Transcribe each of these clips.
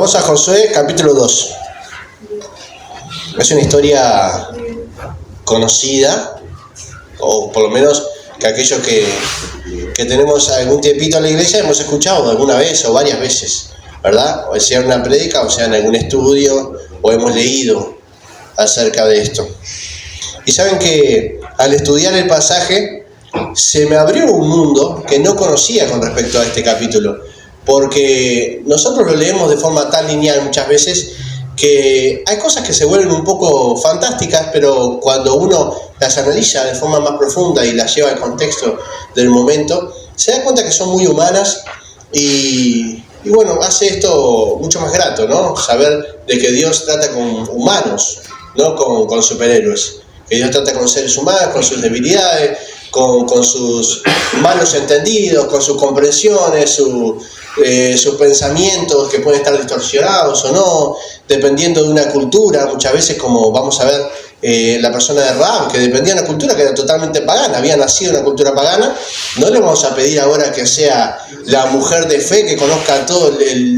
Vamos a Josué capítulo 2. Es una historia conocida, o por lo menos que aquellos que tenemos algún tiempito en la iglesia hemos escuchado alguna vez o varias veces, ¿verdad? O sea en una prédica, o sea en algún estudio, o hemos leído acerca de esto. Y saben que al estudiar el pasaje se me abrió un mundo que no conocía con respecto a este capítulo, porque nosotros lo leemos de forma tan lineal muchas veces que hay cosas que se vuelven un poco fantásticas, pero cuando uno las analiza de forma más profunda y las lleva al contexto del momento, se da cuenta que son muy humanas y bueno, hace esto mucho más grato, ¿no? Saber de que Dios trata con humanos, no con superhéroes. Que Dios trata con seres humanos, con sus debilidades, con sus malos entendidos, con sus comprensiones, sus pensamientos que pueden estar distorsionados o no, dependiendo de una cultura. Muchas veces, como vamos a ver, la persona de Rahab, que dependía de una cultura que era totalmente pagana, había nacido en una cultura pagana. No le vamos a pedir ahora que sea la mujer de fe que conozca toda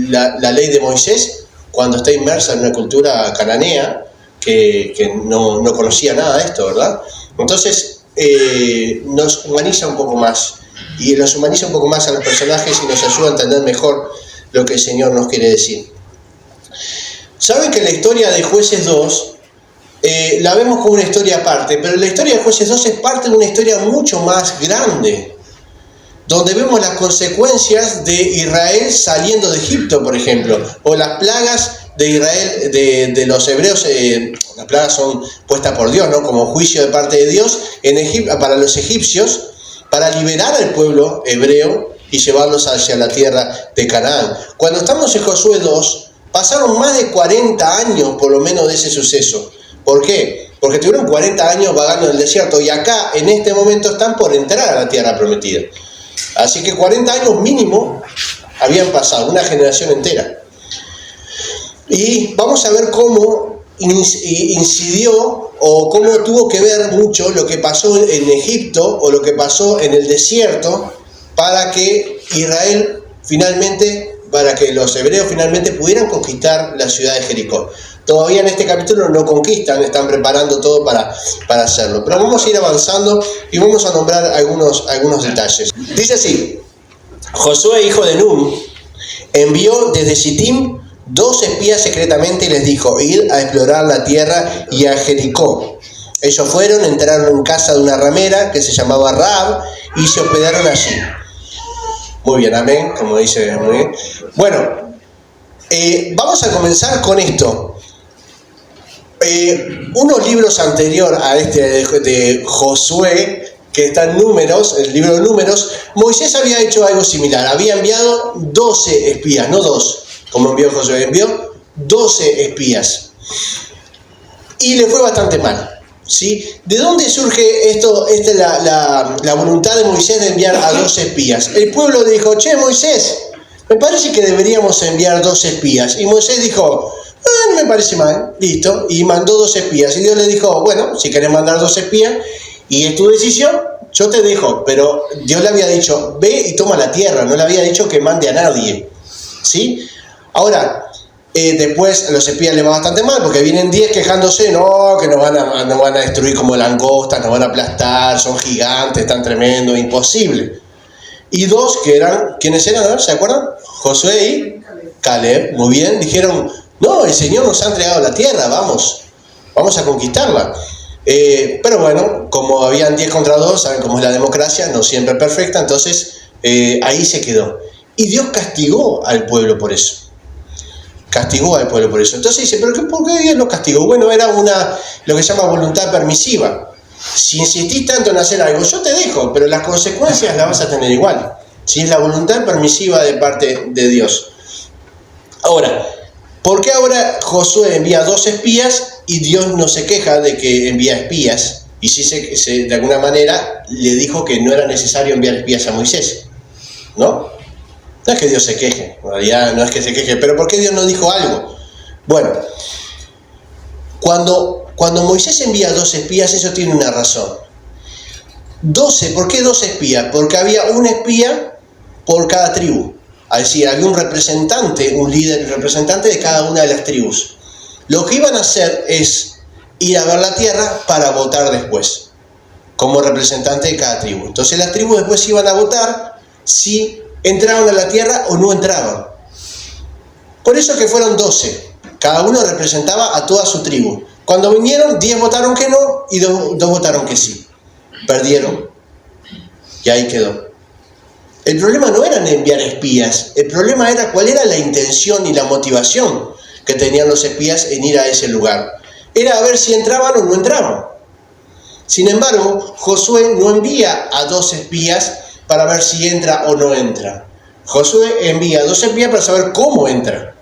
la ley de Moisés cuando está inmersa en una cultura cananea que no conocía nada de esto, ¿verdad? Entonces nos humaniza un poco más, y nos humaniza un poco más a los personajes y nos ayuda a entender mejor lo que el Señor nos quiere decir. Saben que la historia de Jueces 2 la vemos como una historia aparte, pero la historia de Jueces 2 es parte de una historia mucho más grande, donde vemos las consecuencias de Israel saliendo de Egipto, por ejemplo, o las plagas de Israel, de los hebreos. Las plagas son puestas por Dios, ¿no? Como juicio de parte de Dios en Egipto, para los egipcios, para liberar al pueblo hebreo y llevarlos hacia la tierra de Canaán. Cuando estamos en Josué 2, pasaron más de 40 años por lo menos de ese suceso. ¿Por qué? Porque tuvieron 40 años vagando en el desierto y acá en este momento están por entrar a la tierra prometida. Así que 40 años mínimo habían pasado, una generación entera. Y vamos a ver cómo incidió o cómo tuvo que ver mucho lo que pasó en Egipto o lo que pasó en el desierto para que Israel finalmente, para que los hebreos finalmente pudieran conquistar la ciudad de Jericó. Todavía en este capítulo no conquistan, están preparando todo para hacerlo. Pero vamos a ir avanzando y vamos a nombrar algunos detalles. Dice así: Josué, hijo de Nun, envió desde Sittim 2 espías secretamente y les dijo: id a explorar la tierra y a Jericó. Ellos fueron, entraron en casa de una ramera que se llamaba Rahab y se hospedaron allí. Muy bien, amén, como dice, muy bien. Bueno, vamos a comenzar con esto. Unos libros anterior a este de Josué, que está en Números, el libro de Números, Moisés había hecho algo similar. Había enviado 12 espías, no 2, como envió Josué, envió 12 espías. Y le fue bastante mal, ¿sí? ¿De dónde surge esto? Esta es la voluntad de Moisés de enviar a 12 espías. El pueblo dijo: che, Moisés, me parece que deberíamos enviar 12 espías. Y Moisés dijo: no me parece mal, listo. Y mandó 12 espías. Y Dios le dijo: bueno, si querés mandar 12 espías y es tu decisión, yo te dejo. Pero Dios le había dicho: ve y toma la tierra. No le había dicho que mande a nadie, ¿sí? Ahora, después a los espías les va bastante mal porque vienen 10 quejándose: no, que nos van a destruir como langostas, nos van a aplastar, son gigantes, tan tremendo, imposible. Y 2 que eran, ¿quiénes eran? ¿Se acuerdan? Josué y Caleb. Muy bien, dijeron: no, el Señor nos ha entregado la tierra, vamos a conquistarla. Pero bueno, como habían 10 contra 2, saben cómo es la democracia, no siempre perfecta, entonces ahí se quedó. Y Dios castigó al pueblo por eso. Entonces dice: ¿pero por qué Dios los castigó? Bueno, era lo que se llama voluntad permisiva. Si insistís tanto en hacer algo, yo te dejo, pero las consecuencias las vas a tener igual. Si es la voluntad permisiva de parte de Dios. Ahora, ¿por qué ahora Josué envía 2 espías y Dios no se queja de que envía espías? Y sí de alguna manera le dijo que no era necesario enviar espías a Moisés, ¿no? No es que Dios se queje, en realidad no es que se queje, pero ¿por qué Dios no dijo algo? Bueno, cuando Moisés envía 2 espías, eso tiene una razón. 12, ¿por qué 2 espías? Porque había un espía por cada tribu. Es decir, había un representante, un líder representante de cada una de las tribus. Lo que iban a hacer es ir a ver la tierra para votar después, como representante de cada tribu. Entonces las tribus después iban a votar si entraban a la tierra o no entraban. Por eso que fueron 12. Cada uno representaba a toda su tribu. Cuando vinieron, 10 votaron que no y 2 votaron que sí. Perdieron. Y ahí quedó. El problema no era enviar espías. El problema era cuál era la intención y la motivación que tenían los espías en ir a ese lugar. Era a ver si entraban o no entraban. Sin embargo, Josué no envía a 2 espías para ver si entra o no entra. Josué envía a 2 espías para saber cómo entra,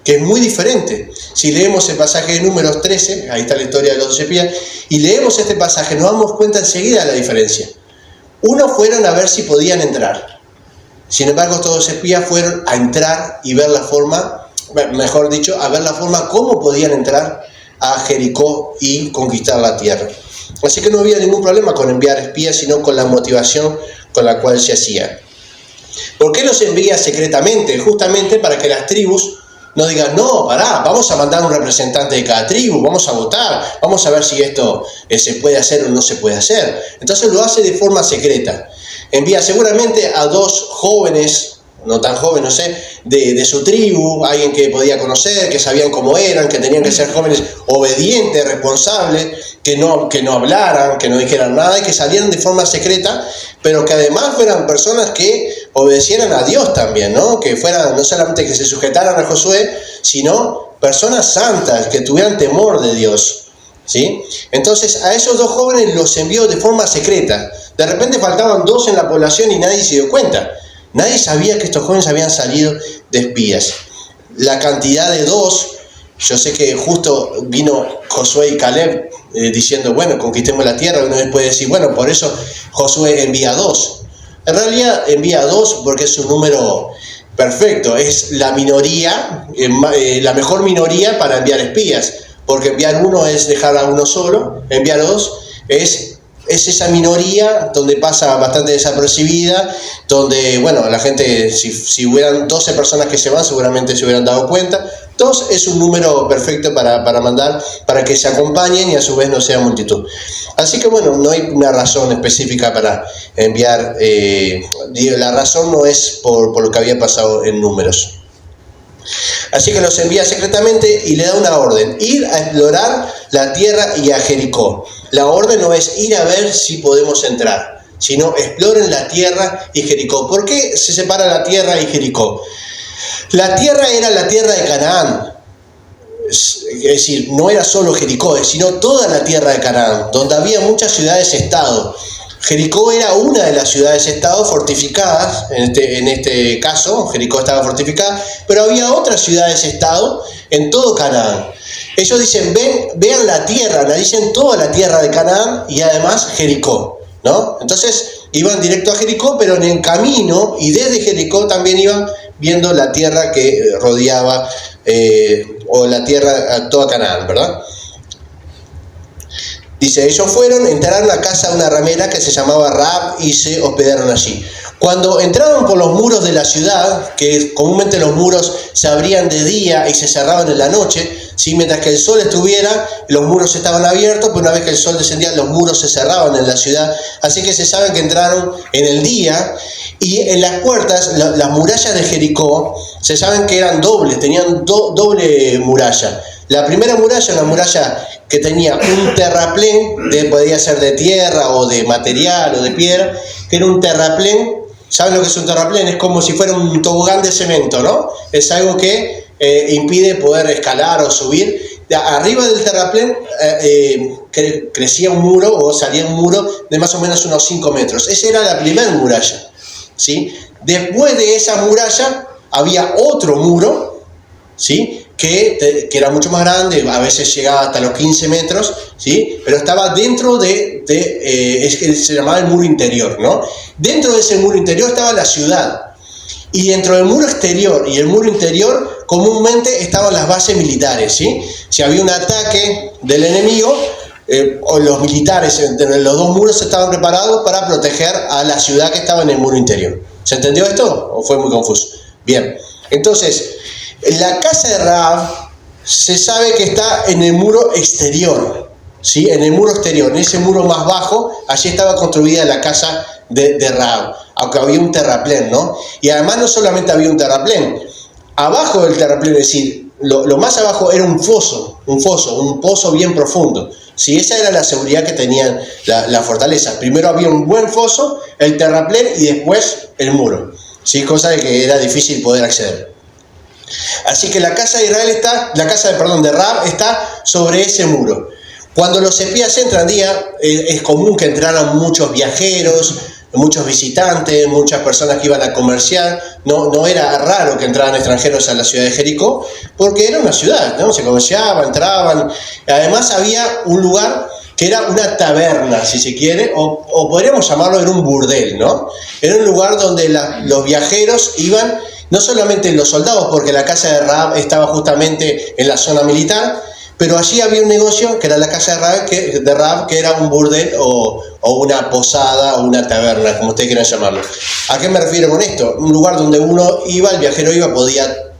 que es muy diferente. Si leemos el pasaje de Números 13, ahí está la historia de los 2 espías, y leemos este pasaje, nos damos cuenta enseguida de la diferencia. Unos fueron a ver si podían entrar. Sin embargo, estos 2 espías fueron a entrar y ver la forma, mejor dicho, a ver la forma cómo podían entrar a Jericó y conquistar la tierra. Así que no había ningún problema con enviar espías, sino con la motivación con la cual se hacía. ¿Por qué los envía secretamente? Justamente para que las tribus no digan, no, pará, vamos a mandar un representante de cada tribu, vamos a votar, vamos a ver si esto se puede hacer o no se puede hacer. Entonces lo hace de forma secreta. Envía seguramente a 2 jóvenes, no tan jóvenes, no sé, de su tribu, alguien que podía conocer, que sabían cómo eran, que tenían que ser jóvenes obedientes, responsables, que no hablaran, que no dijeran nada y que salieran de forma secreta, pero que además fueran personas que obedecieran a Dios también, ¿no? Que fueran, no solamente que se sujetaran a Josué, sino personas santas, que tuvieran temor de Dios, ¿sí? Entonces a esos 2 jóvenes los envió de forma secreta. De repente faltaban 2 en la población y nadie se dio cuenta. Nadie sabía que estos jóvenes habían salido de espías. La cantidad de 2, yo sé que justo vino Josué y Caleb diciendo, bueno, conquistemos la tierra. Uno les puede decir, bueno, por eso Josué envía 2. En realidad envía 2 porque es un número perfecto. Es la minoría, la mejor minoría para enviar espías. Porque enviar 1 es dejar a 1 solo. Enviar 2 es esa minoría donde pasa bastante desapercibida, donde, bueno, la gente, si hubieran 12 personas que se van, seguramente se hubieran dado cuenta. 2 es un número perfecto para mandar, para que se acompañen y a su vez no sea multitud. Así que, bueno, no hay una razón específica para enviar, la razón no es por lo que había pasado en Números. Así que los envía secretamente y le da una orden: ir a explorar la tierra y a Jericó. La orden no es ir a ver si podemos entrar, sino exploren la tierra y Jericó. ¿Por qué se separa la tierra y Jericó? La tierra era la tierra de Canaán. Es decir, no era solo Jericó, sino toda la tierra de Canaán, donde había muchas ciudades-estado. Jericó era una de las ciudades-estado fortificadas, en este caso, Jericó estaba fortificada, pero había otras ciudades-estado en todo Canaán. Ellos dicen, vean la tierra, analicen toda la tierra de Canaán y además Jericó, ¿no? Entonces iban directo a Jericó, pero en el camino y desde Jericó también iban viendo la tierra que rodeaba, o la tierra, toda Canaán, ¿verdad? Dice, ellos entraron a casa de una ramera que se llamaba Rahab y se hospedaron allí. Cuando entraron por los muros de la ciudad, que comúnmente los muros se abrían de día y se cerraban en la noche, ¿sí? Mientras que el sol estuviera, los muros estaban abiertos, pero una vez que el sol descendía, los muros se cerraban en la ciudad. Así que se sabe que entraron en el día, y en las puertas, las murallas de Jericó, se saben que eran dobles, tenían doble muralla. La primera muralla, una muralla que tenía un terraplén, podía ser de tierra o de material o de piedra, que era un terraplén. ¿Saben lo que es un terraplén? Es como si fuera un tobogán de cemento, ¿no? Es algo que impide poder escalar o subir. Arriba del terraplén crecía un muro o salía un muro de más o menos unos 5 metros. Esa era la primera muralla, ¿sí? Después de esa muralla había otro muro, ¿sí? Que era mucho más grande, a veces llegaba hasta los 15 metros, ¿sí? Pero estaba dentro se llamaba el muro interior, ¿no? Dentro de ese muro interior estaba la ciudad. Y dentro del muro exterior y el muro interior comúnmente estaban las bases militares, ¿sí? Si había un ataque del enemigo, o los militares entre los 2 muros estaban preparados para proteger a la ciudad que estaba en el muro interior, ¿Se entendió esto o fue muy confuso? Bien, entonces, la casa de Rahab se sabe que está en el muro exterior, ¿sí? En el muro exterior, en ese muro más bajo, allí estaba construida la casa de Rahab, aunque había un terraplén, ¿no? Y además no solamente había un terraplén, abajo del terraplén, es decir, lo más abajo era un pozo bien profundo. ¿Sí? Esa era la seguridad que tenían la fortaleza. Primero había un buen foso, el terraplén y después el muro. ¿Sí? Cosa de que era difícil poder acceder. Así que la casa de Israel está, de Rahab está sobre ese muro. Cuando los espías entran es común que entraran muchos viajeros, muchos visitantes, muchas personas que iban a comerciar. No era raro que entraran extranjeros a la ciudad de Jericó, porque era una ciudad, ¿no? Se comerciaba, entraban. Además había un lugar que era una taberna, si se quiere, o podríamos llamarlo, era un burdel, ¿no? Era un lugar donde los viajeros iban, no solamente los soldados, porque la casa de Rahab estaba justamente en la zona militar, pero allí había un negocio que era la casa de Rahab, que era un burdel o una posada o una taberna, como ustedes quieran llamarlo. ¿A qué me refiero con esto? Un lugar donde uno iba, el viajero iba, podía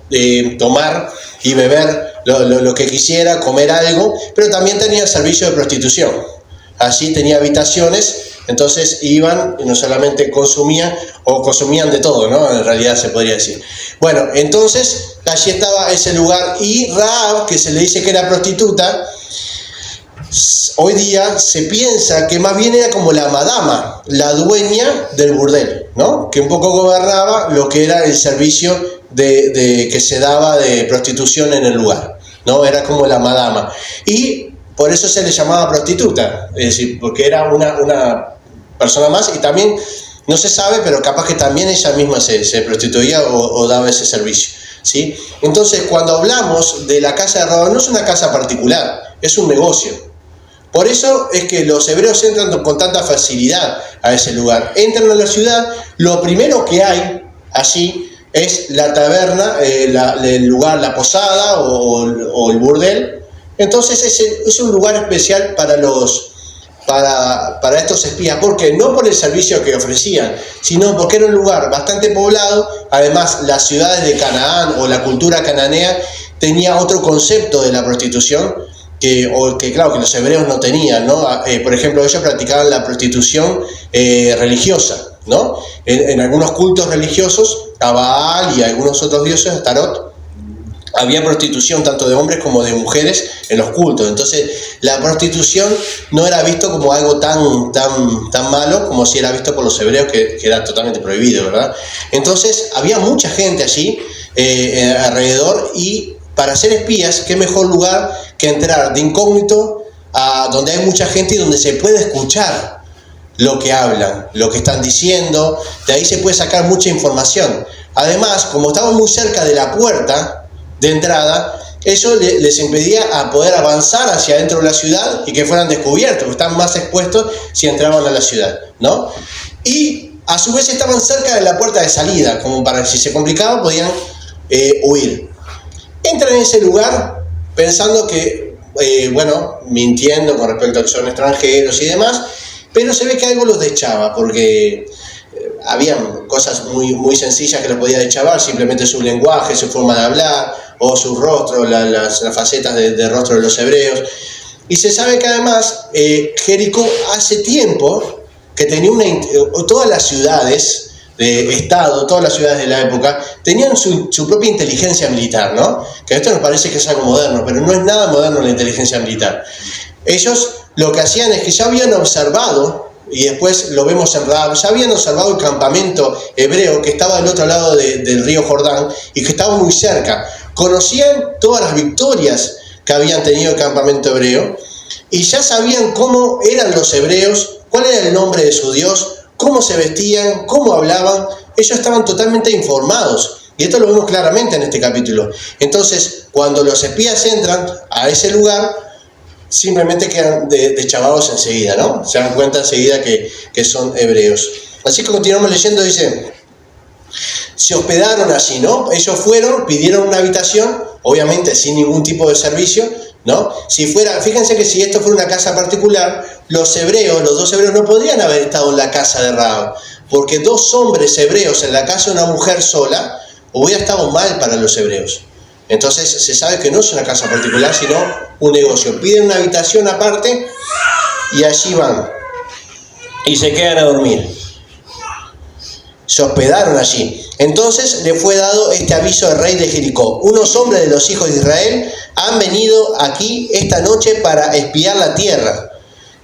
tomar y beber lo que quisiera, comer algo, pero también tenía servicio de prostitución. Allí tenía habitaciones, entonces iban y no solamente consumían de todo, ¿no? En realidad se podría decir. Bueno, entonces allí estaba ese lugar, y Rahab, que se le dice que era prostituta, hoy día se piensa que más bien era como la madama, la dueña del burdel, ¿no? Que un poco gobernaba lo que era el servicio que se daba de prostitución en el lugar, ¿no? Era como la madama. Y por eso se le llamaba prostituta, es decir, porque era una persona más, y también, no se sabe, pero capaz que también ella misma se prostituía o daba ese servicio, ¿sí? Entonces, cuando hablamos de la casa de Rahab, no es una casa particular, es un negocio. Por eso es que los hebreos entran con tanta facilidad a ese lugar. Entran a la ciudad, lo primero que hay allí es la taberna, el lugar, la posada o el burdel. Entonces es un lugar especial para estos espías. ¿Por qué? No por el servicio que ofrecían, sino porque era un lugar bastante poblado. Además, las ciudades de Canaán o la cultura cananea tenía otro concepto de la prostitución que claro, que los hebreos no tenían, ¿no? Por ejemplo, ellos practicaban la prostitución religiosa, ¿no? En algunos cultos religiosos, a Baal y a algunos otros dioses, a Tarot, había prostitución tanto de hombres como de mujeres en los cultos. Entonces, la prostitución no era visto como algo tan malo como si era visto por los hebreos, que era totalmente prohibido, ¿verdad? Entonces, había mucha gente allí alrededor, y para ser espías, qué mejor lugar que entrar de incógnito a donde hay mucha gente y donde se puede escuchar lo que hablan, lo que están diciendo. De ahí se puede sacar mucha información. Además, como estaban muy cerca de la puerta de entrada, eso les impedía a poder avanzar hacia adentro de la ciudad y que fueran descubiertos, porque estaban más expuestos si entraban a la ciudad, ¿no? Y a su vez estaban cerca de la puerta de salida, como para que si se complicaba podían huir. Entran en ese lugar pensando que, mintiendo con respecto a que son extranjeros y demás, pero se ve que algo los deschaba, porque habían cosas muy sencillas que los podía deschavar, simplemente su lenguaje, su forma de hablar, o su rostro, las facetas de rostro de los hebreos. Y se sabe que además Jericó hace tiempo que tenía todas las ciudades de Estado, todas las ciudades de la época, tenían su propia inteligencia militar, ¿no? Que esto nos parece que es algo moderno, pero no es nada moderno la inteligencia militar. Ellos lo que hacían es que ya habían observado, y después lo vemos en Rahab, ya habían observado el campamento hebreo que estaba del otro lado del río Jordán y que estaba muy cerca. Conocían todas las victorias que habían tenido el campamento hebreo, y ya sabían cómo eran los hebreos, cuál era el nombre de su Dios, cómo se vestían, cómo hablaban. Ellos estaban totalmente informados, y esto lo vemos claramente en este capítulo. Entonces, cuando los espías entran a ese lugar, simplemente quedan deschavados enseguida, ¿no? Se dan cuenta enseguida que son hebreos. Así que continuamos leyendo, dice, se hospedaron allí, ¿no? Ellos fueron, pidieron una habitación, obviamente sin ningún tipo de servicio, ¿no? Fíjense que si esto fuera una casa particular, los dos hebreos no podrían haber estado en la casa de Rahab, porque 2 hombres hebreos en la casa de una mujer sola hubiera estado mal para los hebreos. Entonces se sabe que no es una casa particular, sino un negocio. Piden una habitación aparte y allí van y se quedan a dormir. Se hospedaron allí. Entonces le fue dado este aviso al rey de Jericó: unos hombres de los hijos de Israel han venido aquí esta noche para espiar la tierra.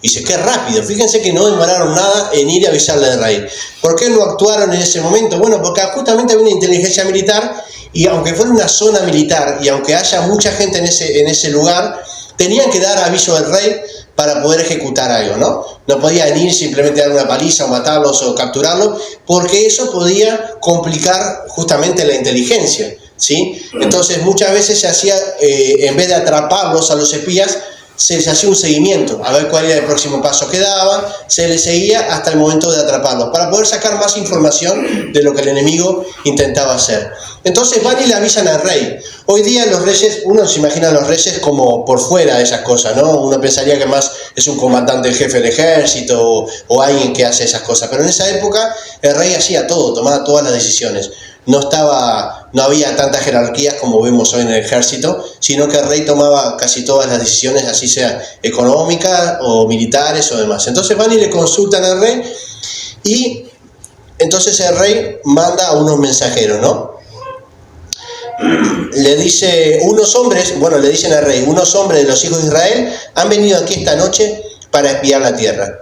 Y dice, qué rápido. Fíjense que no demoraron nada en ir a avisarle al rey. ¿Por qué no actuaron en ese momento? Bueno, porque justamente había una inteligencia militar, y aunque fuera una zona militar y aunque haya mucha gente en ese lugar, tenían que dar aviso al rey para poder ejecutar algo, ¿no? No podían ir simplemente a dar una paliza o matarlos o capturarlos, porque eso podía complicar justamente la inteligencia, ¿sí? Entonces muchas veces se hacía, en vez de atraparlos a los espías, se les hacía un seguimiento, a ver cuál era el próximo paso que daban, se les seguía hasta el momento de atraparlos, para poder sacar más información de lo que el enemigo intentaba hacer. Entonces van y le avisan al rey. Hoy día los reyes, uno se imagina a los reyes como por fuera de esas cosas, ¿no? Uno pensaría que más es un comandante jefe del ejército o alguien que hace esas cosas, pero en esa época el rey hacía todo, tomaba todas las decisiones. No había tantas jerarquías como vemos hoy en el ejército, sino que el rey tomaba casi todas las decisiones, así sea económicas o militares o demás. Entonces van y le consultan al rey, y entonces el rey manda a unos mensajeros, ¿no? Le dice, le dicen al rey, unos hombres de los hijos de Israel han venido aquí esta noche para espiar la tierra.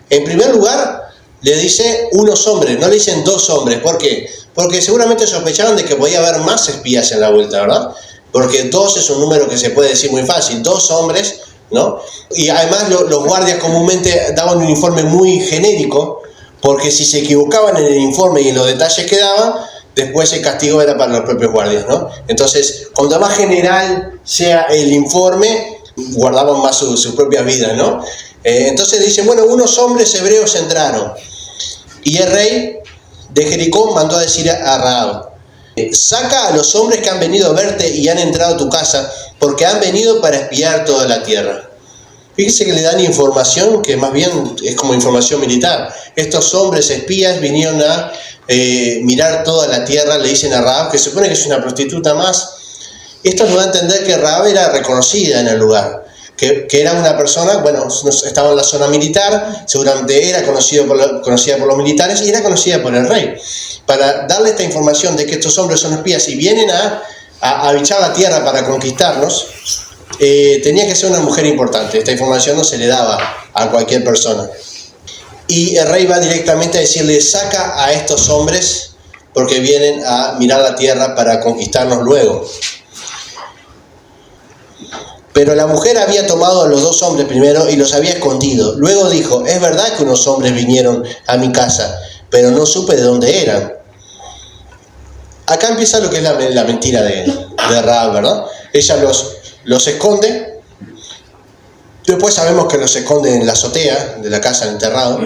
En primer lugar, le dice unos hombres, no le dicen 2 hombres. ¿Por qué? Porque seguramente sospechaban de que podía haber más espías en la vuelta, ¿verdad? Porque 2 es un número que se puede decir muy fácil, 2 hombres, ¿no? Y además los guardias comúnmente daban un informe muy genérico, porque si se equivocaban en el informe y en los detalles que daban, después el castigo era para los propios guardias, ¿no? Entonces, cuanto más general sea el informe, guardaban más sus propias vidas, ¿no? Entonces dicen, bueno, unos hombres hebreos entraron. Y el rey de Jericó mandó a decir a Rahab: saca a los hombres que han venido a verte y han entrado a tu casa, porque han venido para espiar toda la tierra. Fíjese que le dan información que más bien es como información militar. Estos hombres espías vinieron a mirar toda la tierra, le dicen a Rahab, que se supone que es una prostituta más. Esto nos da a entender que Rahab era reconocida en el lugar, que era una persona, bueno, estaba en la zona militar, seguramente era conocida por los militares y era conocida por el rey. Para darle esta información de que estos hombres son espías y vienen a habitar la tierra para conquistarnos, tenía que ser una mujer importante. Esta información no se le daba a cualquier persona. Y el rey va directamente a decirle: saca a estos hombres porque vienen a mirar la tierra para conquistarnos luego. Pero la mujer había tomado a los 2 hombres primero y los había escondido. Luego dijo: es verdad que unos hombres vinieron a mi casa, pero no supe de dónde eran. Acá empieza lo que es la mentira de Rahab, ¿verdad? Ella los esconde. Después sabemos que los esconde en la azotea de la casa, enterrado.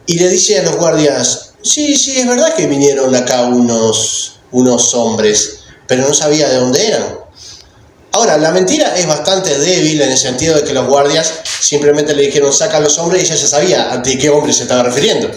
Y le dice a los guardias: sí, es verdad que vinieron acá unos hombres, pero no sabía de dónde eran. Ahora, la mentira es bastante débil en el sentido de que los guardias simplemente le dijeron: saca a los hombres, y ella ya sabía ante qué hombre se estaba refiriendo,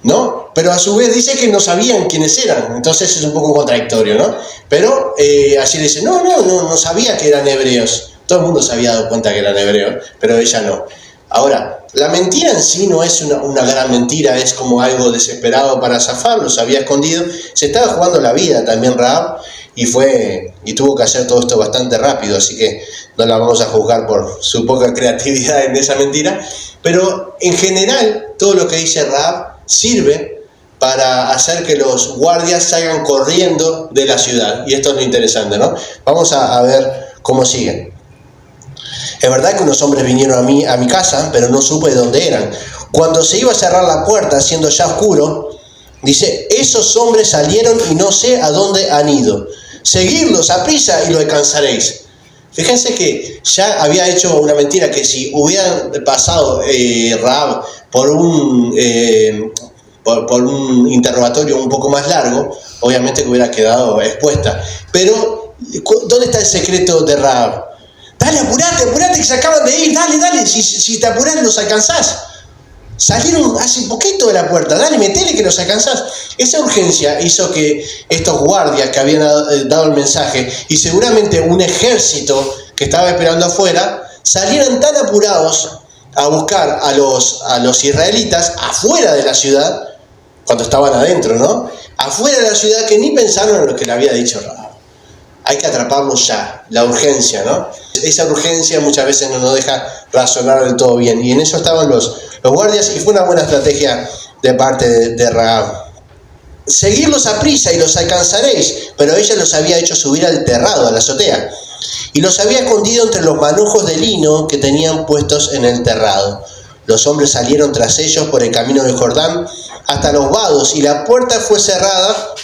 ¿no? Pero a su vez dice que no sabían quiénes eran, entonces es un poco contradictorio, ¿no? Pero así le dice: no sabía que eran hebreos. Todo el mundo se había dado cuenta que eran hebreos, pero ella no. Ahora, la mentira en sí no es una gran mentira, es como algo desesperado para zafarlo, se había escondido, se estaba jugando la vida también Rahab, y tuvo que hacer todo esto bastante rápido, así que no la vamos a juzgar por su poca creatividad en esa mentira. Pero en general, todo lo que dice Rahab sirve para hacer que los guardias salgan corriendo de la ciudad, y esto es lo interesante, ¿no? Vamos a ver cómo sigue. Es verdad que unos hombres vinieron a mi casa, pero no supe de dónde eran. Cuando se iba a cerrar la puerta, siendo ya oscuro, dice: esos hombres salieron y no sé a dónde han ido. Seguidlos a prisa y lo alcanzaréis. Fíjense que ya había hecho una mentira, que si hubieran pasado Rahab por un interrogatorio un poco más largo, obviamente que hubiera quedado expuesta. Pero, ¿dónde está el secreto de Rahab? dale, apurate, que se acaban de ir, dale, si te apurás los alcanzás. Salieron hace poquito de la puerta, dale, metele que los alcanzás. Esa urgencia hizo que estos guardias que habían dado el mensaje, y seguramente un ejército que estaba esperando afuera, salieran tan apurados a buscar a los israelitas afuera de la ciudad, cuando estaban adentro, ¿no? Afuera de la ciudad, que ni pensaron en lo que le había dicho Rahab. Hay que atraparlos ya, la urgencia, ¿no? Esa urgencia muchas veces no nos deja razonar del todo bien, y en eso estaban los guardias, y fue una buena estrategia de parte de Rahab. Seguirlos a prisa y los alcanzaréis, pero ella los había hecho subir al terrado, a la azotea, y los había escondido entre los manojos de lino que tenían puestos en el terrado. Los hombres salieron tras ellos por el camino del Jordán hasta los vados, y la puerta fue cerrada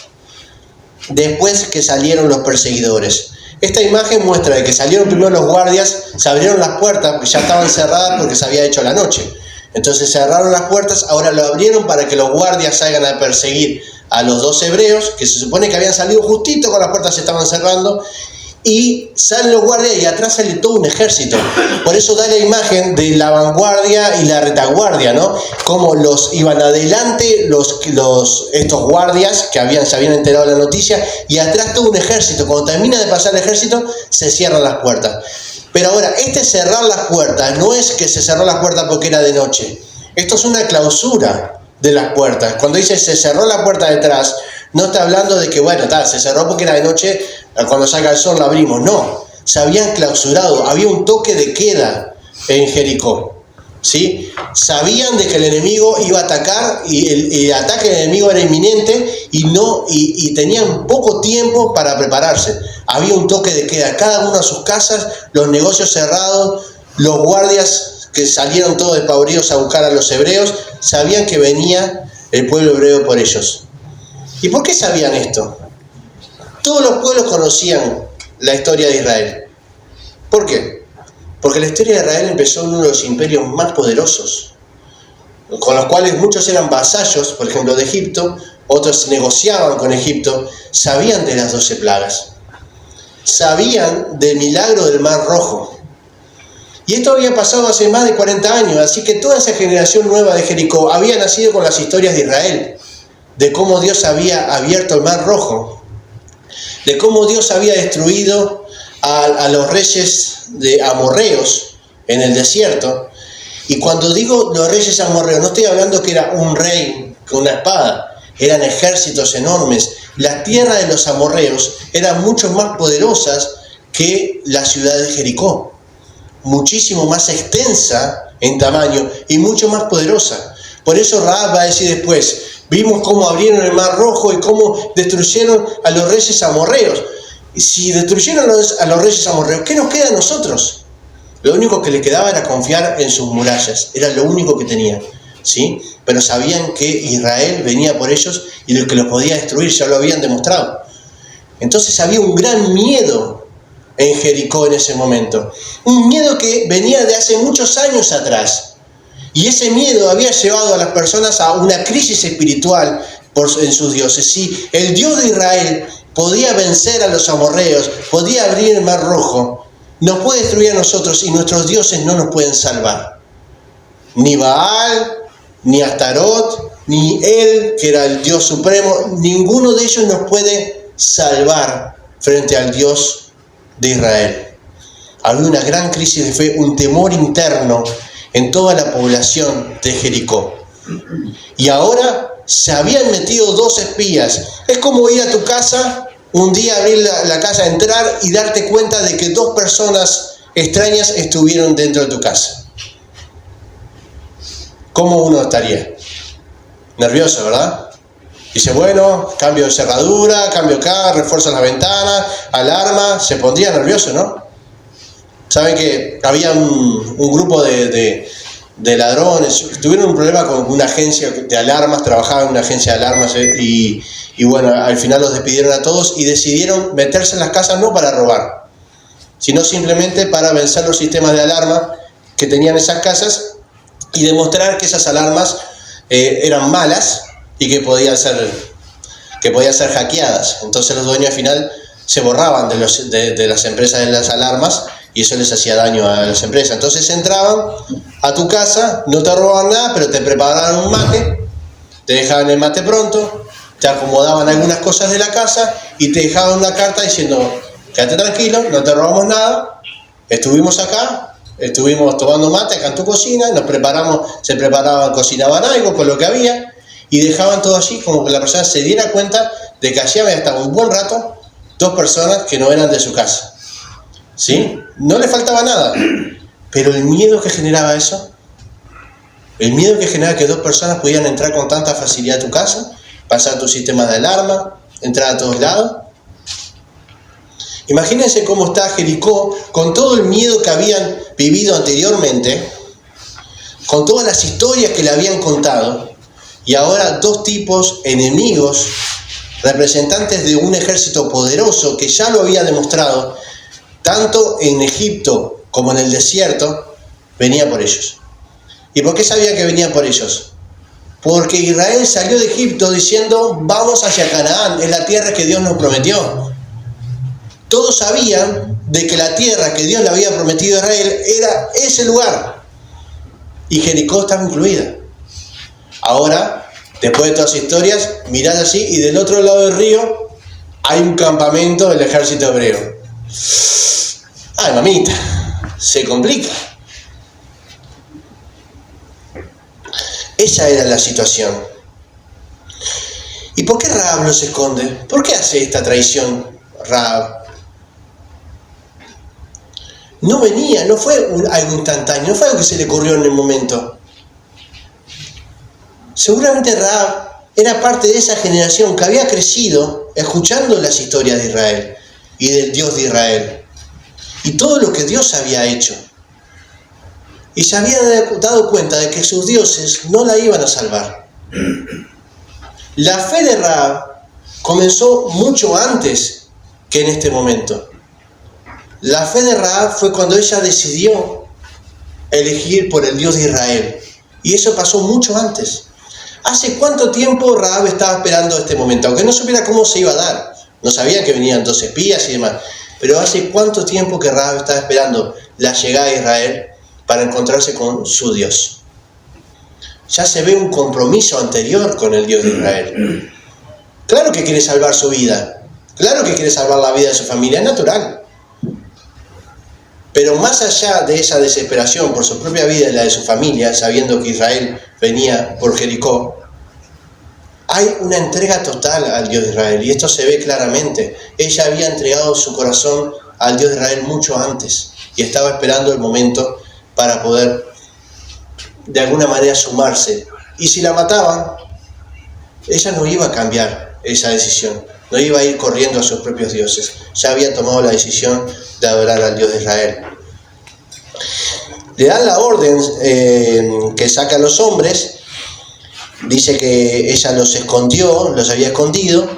después que salieron los perseguidores. Esta imagen muestra de que salieron primero los guardias, se abrieron las puertas, porque ya estaban cerradas porque se había hecho la noche. Entonces cerraron las puertas, ahora lo abrieron para que los guardias salgan a perseguir a los dos hebreos, que se supone que habían salido justito cuando las puertas se estaban cerrando, y salen los guardias y atrás sale todo un ejército. Por eso da la imagen de la vanguardia y la retaguardia, ¿no? Como los iban adelante estos guardias que se habían enterado de la noticia, y atrás todo un ejército. Cuando termina de pasar el ejército, se cierran las puertas. Pero ahora, cerrar las puertas no es que se cerró las puertas porque era de noche. Esto es una clausura de las puertas. Cuando dice se cerró la puerta detrás, no está hablando de que, bueno, se cerró porque era de noche, cuando salga el sol la abrimos. No, se habían clausurado, había un toque de queda en Jericó, ¿sí? Sabían de que el enemigo iba a atacar, y el ataque del enemigo era inminente, y tenían poco tiempo para prepararse. Había un toque de queda, cada uno a sus casas, los negocios cerrados, los guardias que salieron todos despavoridos a buscar a los hebreos, sabían que venía el pueblo hebreo por ellos. ¿Y por qué sabían esto? Todos los pueblos conocían la historia de Israel. ¿Por qué? Porque la historia de Israel empezó en uno de los imperios más poderosos, con los cuales muchos eran vasallos, por ejemplo, de Egipto, otros negociaban con Egipto, sabían de las 12 plagas, sabían del milagro del Mar Rojo. Y esto había pasado hace más de 40 años, así que toda esa generación nueva de Jericó había nacido con las historias de Israel, de cómo Dios había abierto el Mar Rojo, de cómo Dios había destruido a los reyes de amorreos en el desierto. Y cuando digo los reyes amorreos, no estoy hablando que era un rey con una espada, eran ejércitos enormes. La tierra de los amorreos era mucho más poderosas que la ciudad de Jericó, muchísimo más extensa en tamaño y mucho más poderosa. Por eso Rahab va a decir después, vimos cómo abrieron el Mar Rojo y cómo destruyeron a los reyes amorreos. Y si destruyeron a los reyes amorreos, ¿qué nos queda a nosotros? Lo único que le quedaba era confiar en sus murallas, era lo único que tenían, ¿sí? Pero sabían que Israel venía por ellos y que los podía destruir, ya lo habían demostrado. Entonces había un gran miedo en Jericó en ese momento, un miedo que venía de hace muchos años atrás. Y ese miedo había llevado a las personas a una crisis espiritual en sus dioses. Si el Dios de Israel podía vencer a los amorreos, podía abrir el Mar Rojo, nos puede destruir a nosotros, y nuestros dioses no nos pueden salvar. Ni Baal, ni Astarot, ni él, que era el Dios supremo, ninguno de ellos nos puede salvar frente al Dios de Israel. Había una gran crisis de fe, un temor interno en toda la población de Jericó. Y ahora se habían metido 2 espías. Es como ir a tu casa, un día abrir la casa, entrar y darte cuenta de que 2 personas extrañas estuvieron dentro de tu casa. ¿Cómo uno estaría? Nervioso, ¿verdad? Dice, bueno, cambio de cerradura, cambio acá, refuerzo las ventanas, alarma. Se pondría nervioso, ¿no? Saben que había un grupo de ladrones, tuvieron un problema con una agencia de alarmas, trabajaban en una agencia de alarmas, y bueno, al final los despidieron a todos y decidieron meterse en las casas no para robar, sino simplemente para vencer los sistemas de alarma que tenían esas casas y demostrar que esas alarmas eran malas y que podían ser hackeadas. Entonces los dueños al final se borraban de las empresas de las alarmas y eso les hacía daño a las empresas. Entonces entraban a tu casa, no te robaban nada, pero te preparaban un mate, te dejaban el mate pronto, te acomodaban algunas cosas de la casa y te dejaban una carta diciendo: quédate tranquilo, no te robamos nada, estuvimos acá, estuvimos tomando mate acá en tu cocina, se preparaban, cocinaban algo con lo que había y dejaban todo allí, como que la persona se diera cuenta de que allí había estado un buen rato 2 personas que no eran de su casa, ¿sí? No le faltaba nada, pero el miedo que generaba eso, el miedo que generaba que 2 personas pudieran entrar con tanta facilidad a tu casa, pasar tu sistema de alarma, entrar a todos lados. Imagínense cómo está Jericó con todo el miedo que habían vivido anteriormente, con todas las historias que le habían contado, y ahora 2 tipos enemigos, representantes de un ejército poderoso que ya lo había demostrado, tanto en Egipto como en el desierto, venía por ellos. ¿Y por qué sabía que venía por ellos? Porque Israel salió de Egipto diciendo: vamos hacia Canaán, es la tierra que Dios nos prometió. Todos sabían de que la tierra que Dios le había prometido a Israel era ese lugar, y Jericó estaba incluida. Ahora, después de todas las historias, mirad así, y del otro lado del río hay un campamento del ejército hebreo. Ay, mamita, se complica. Esa era la situación. ¿Y por qué Rahab los esconde? ¿Por qué hace esta traición Rahab? No venía, no fue algo instantáneo, no fue algo que se le ocurrió en el momento. Seguramente Rahab era parte de esa generación que había crecido escuchando las historias de Israel y del Dios de Israel y todo lo que Dios había hecho. Y se había dado cuenta de que sus dioses no la iban a salvar. La fe de Rahab comenzó mucho antes que en este momento. La fe de Rahab fue cuando ella decidió elegir por el Dios de Israel. Y eso pasó mucho antes. ¿Hace cuánto tiempo Rahab estaba esperando este momento? Aunque no supiera cómo se iba a dar. No sabía que venían 2 espías y demás. Pero ¿hace cuánto tiempo que Rahab estaba esperando la llegada de Israel para encontrarse con su Dios? Ya se ve un compromiso anterior con el Dios de Israel. Claro que quiere salvar su vida. Claro que quiere salvar la vida de su familia. Es natural. Pero más allá de esa desesperación por su propia vida y la de su familia, sabiendo que Israel venía por Jericó, hay una entrega total al Dios de Israel, y esto se ve claramente. Ella había entregado su corazón al Dios de Israel mucho antes, y estaba esperando el momento para poder de alguna manera sumarse. Y si la mataban, ella no iba a cambiar esa decisión, no iba a ir corriendo a sus propios dioses. Ya había tomado la decisión de adorar al Dios de Israel. Le dan la orden que saca a los hombres. Dice que ella los escondió, los había escondido.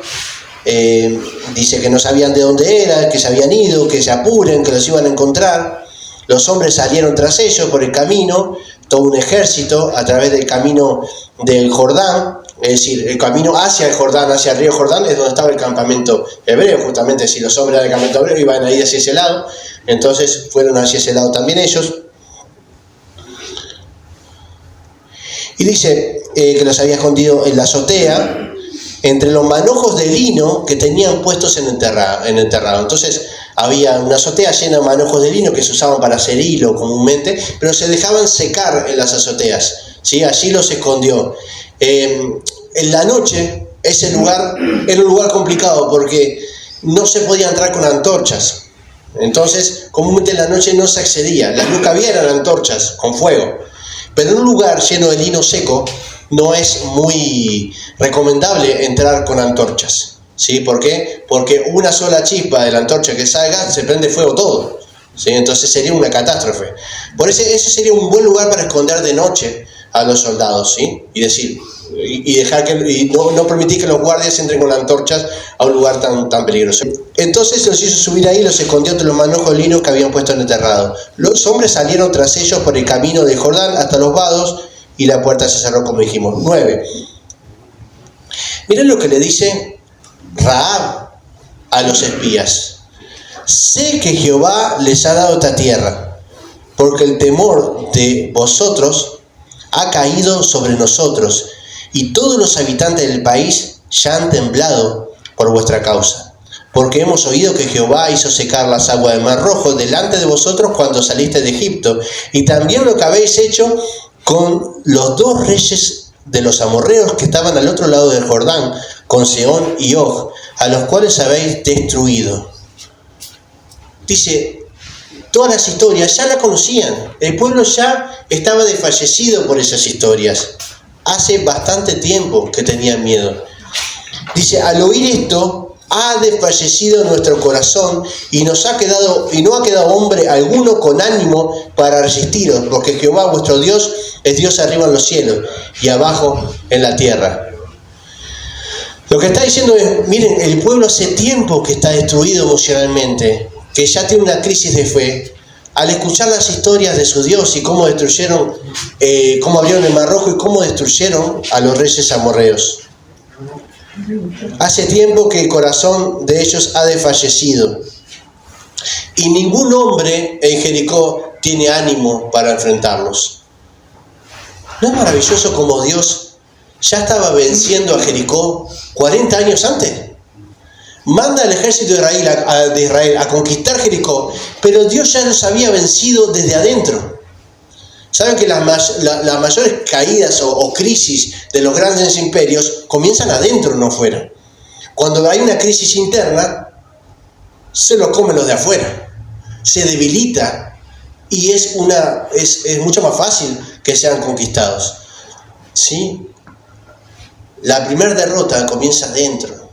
Dice que no sabían de dónde eran, que se habían ido, que se apuren, que los iban a encontrar. Los hombres salieron tras ellos por el camino, todo un ejército a través del camino del Jordán. Es decir, el camino hacia el Jordán, hacia el río Jordán, es donde estaba el campamento hebreo. Justamente, si los hombres del campamento hebreo iban a ir hacia ese lado, entonces fueron hacia ese lado también ellos. Y dice que los había escondido en la azotea, entre los manojos de lino que tenían puestos en el terrado. Entonces había una azotea llena de manojos de lino que se usaban para hacer hilo comúnmente, pero se dejaban secar en las azoteas, ¿sí? Allí los escondió. En la noche ese lugar era un lugar complicado porque no se podía entrar con antorchas. Entonces comúnmente en la noche no se accedía. Las luz que había eran antorchas con fuego. Pero en un lugar lleno de lino seco no es muy recomendable entrar con antorchas, ¿sí? ¿Por qué? Porque una sola chispa de la antorcha que salga, se prende fuego todo, ¿sí? Entonces sería una catástrofe. Por eso ese sería un buen lugar para esconder de noche a los soldados, ¿sí? Y decir, y dejar que no permitir que los guardias entren con antorchas a un lugar tan peligroso. Entonces los hizo subir ahí y los escondió entre los manojos de lino que habían puesto en el terrado. Los hombres salieron tras ellos por el camino del Jordán hasta los vados, y la puerta se cerró, como dijimos. 9. Miren lo que le dice Rahab a los espías. sé que Jehová les ha dado esta tierra, porque el temor de vosotros ha caído sobre nosotros, y todos los habitantes del país ya han temblado por vuestra causa. Porque hemos oído que Jehová hizo secar las aguas del Mar Rojo delante de vosotros cuando saliste de Egipto, y también lo que habéis hecho con los dos reyes de los amorreos que estaban al otro lado del Jordán, con Sehón y Og, a los cuales habéis destruido. Dice, todas las historias ya la conocían, el pueblo ya estaba desfallecido por esas historias. Hace bastante tiempo que tenían miedo. Dice, al oír esto, ha desfallecido nuestro corazón y no ha quedado hombre alguno con ánimo para resistiros, porque Jehová vuestro Dios es Dios arriba en los cielos y abajo en la tierra. Lo que está diciendo es, miren, el pueblo hace tiempo que está destruido emocionalmente, que ya tiene una crisis de fe. Al escuchar las historias de su Dios y cómo destruyeron, cómo abrieron el Mar Rojo y cómo destruyeron a los reyes amorreos. Hace tiempo que el corazón de ellos ha desfallecido y ningún hombre en Jericó tiene ánimo para enfrentarlos. ¿No es maravilloso como Dios ya estaba venciendo a Jericó 40 años antes? Manda al ejército de Israel a conquistar Jericó, pero Dios ya los había vencido desde adentro. Saben que las mayores caídas o crisis de los grandes imperios comienzan adentro, no afuera. Cuando hay una crisis interna, se lo comen los de afuera, se debilita y es mucho más fácil que sean conquistados. ¿Sí? La primera derrota comienza adentro.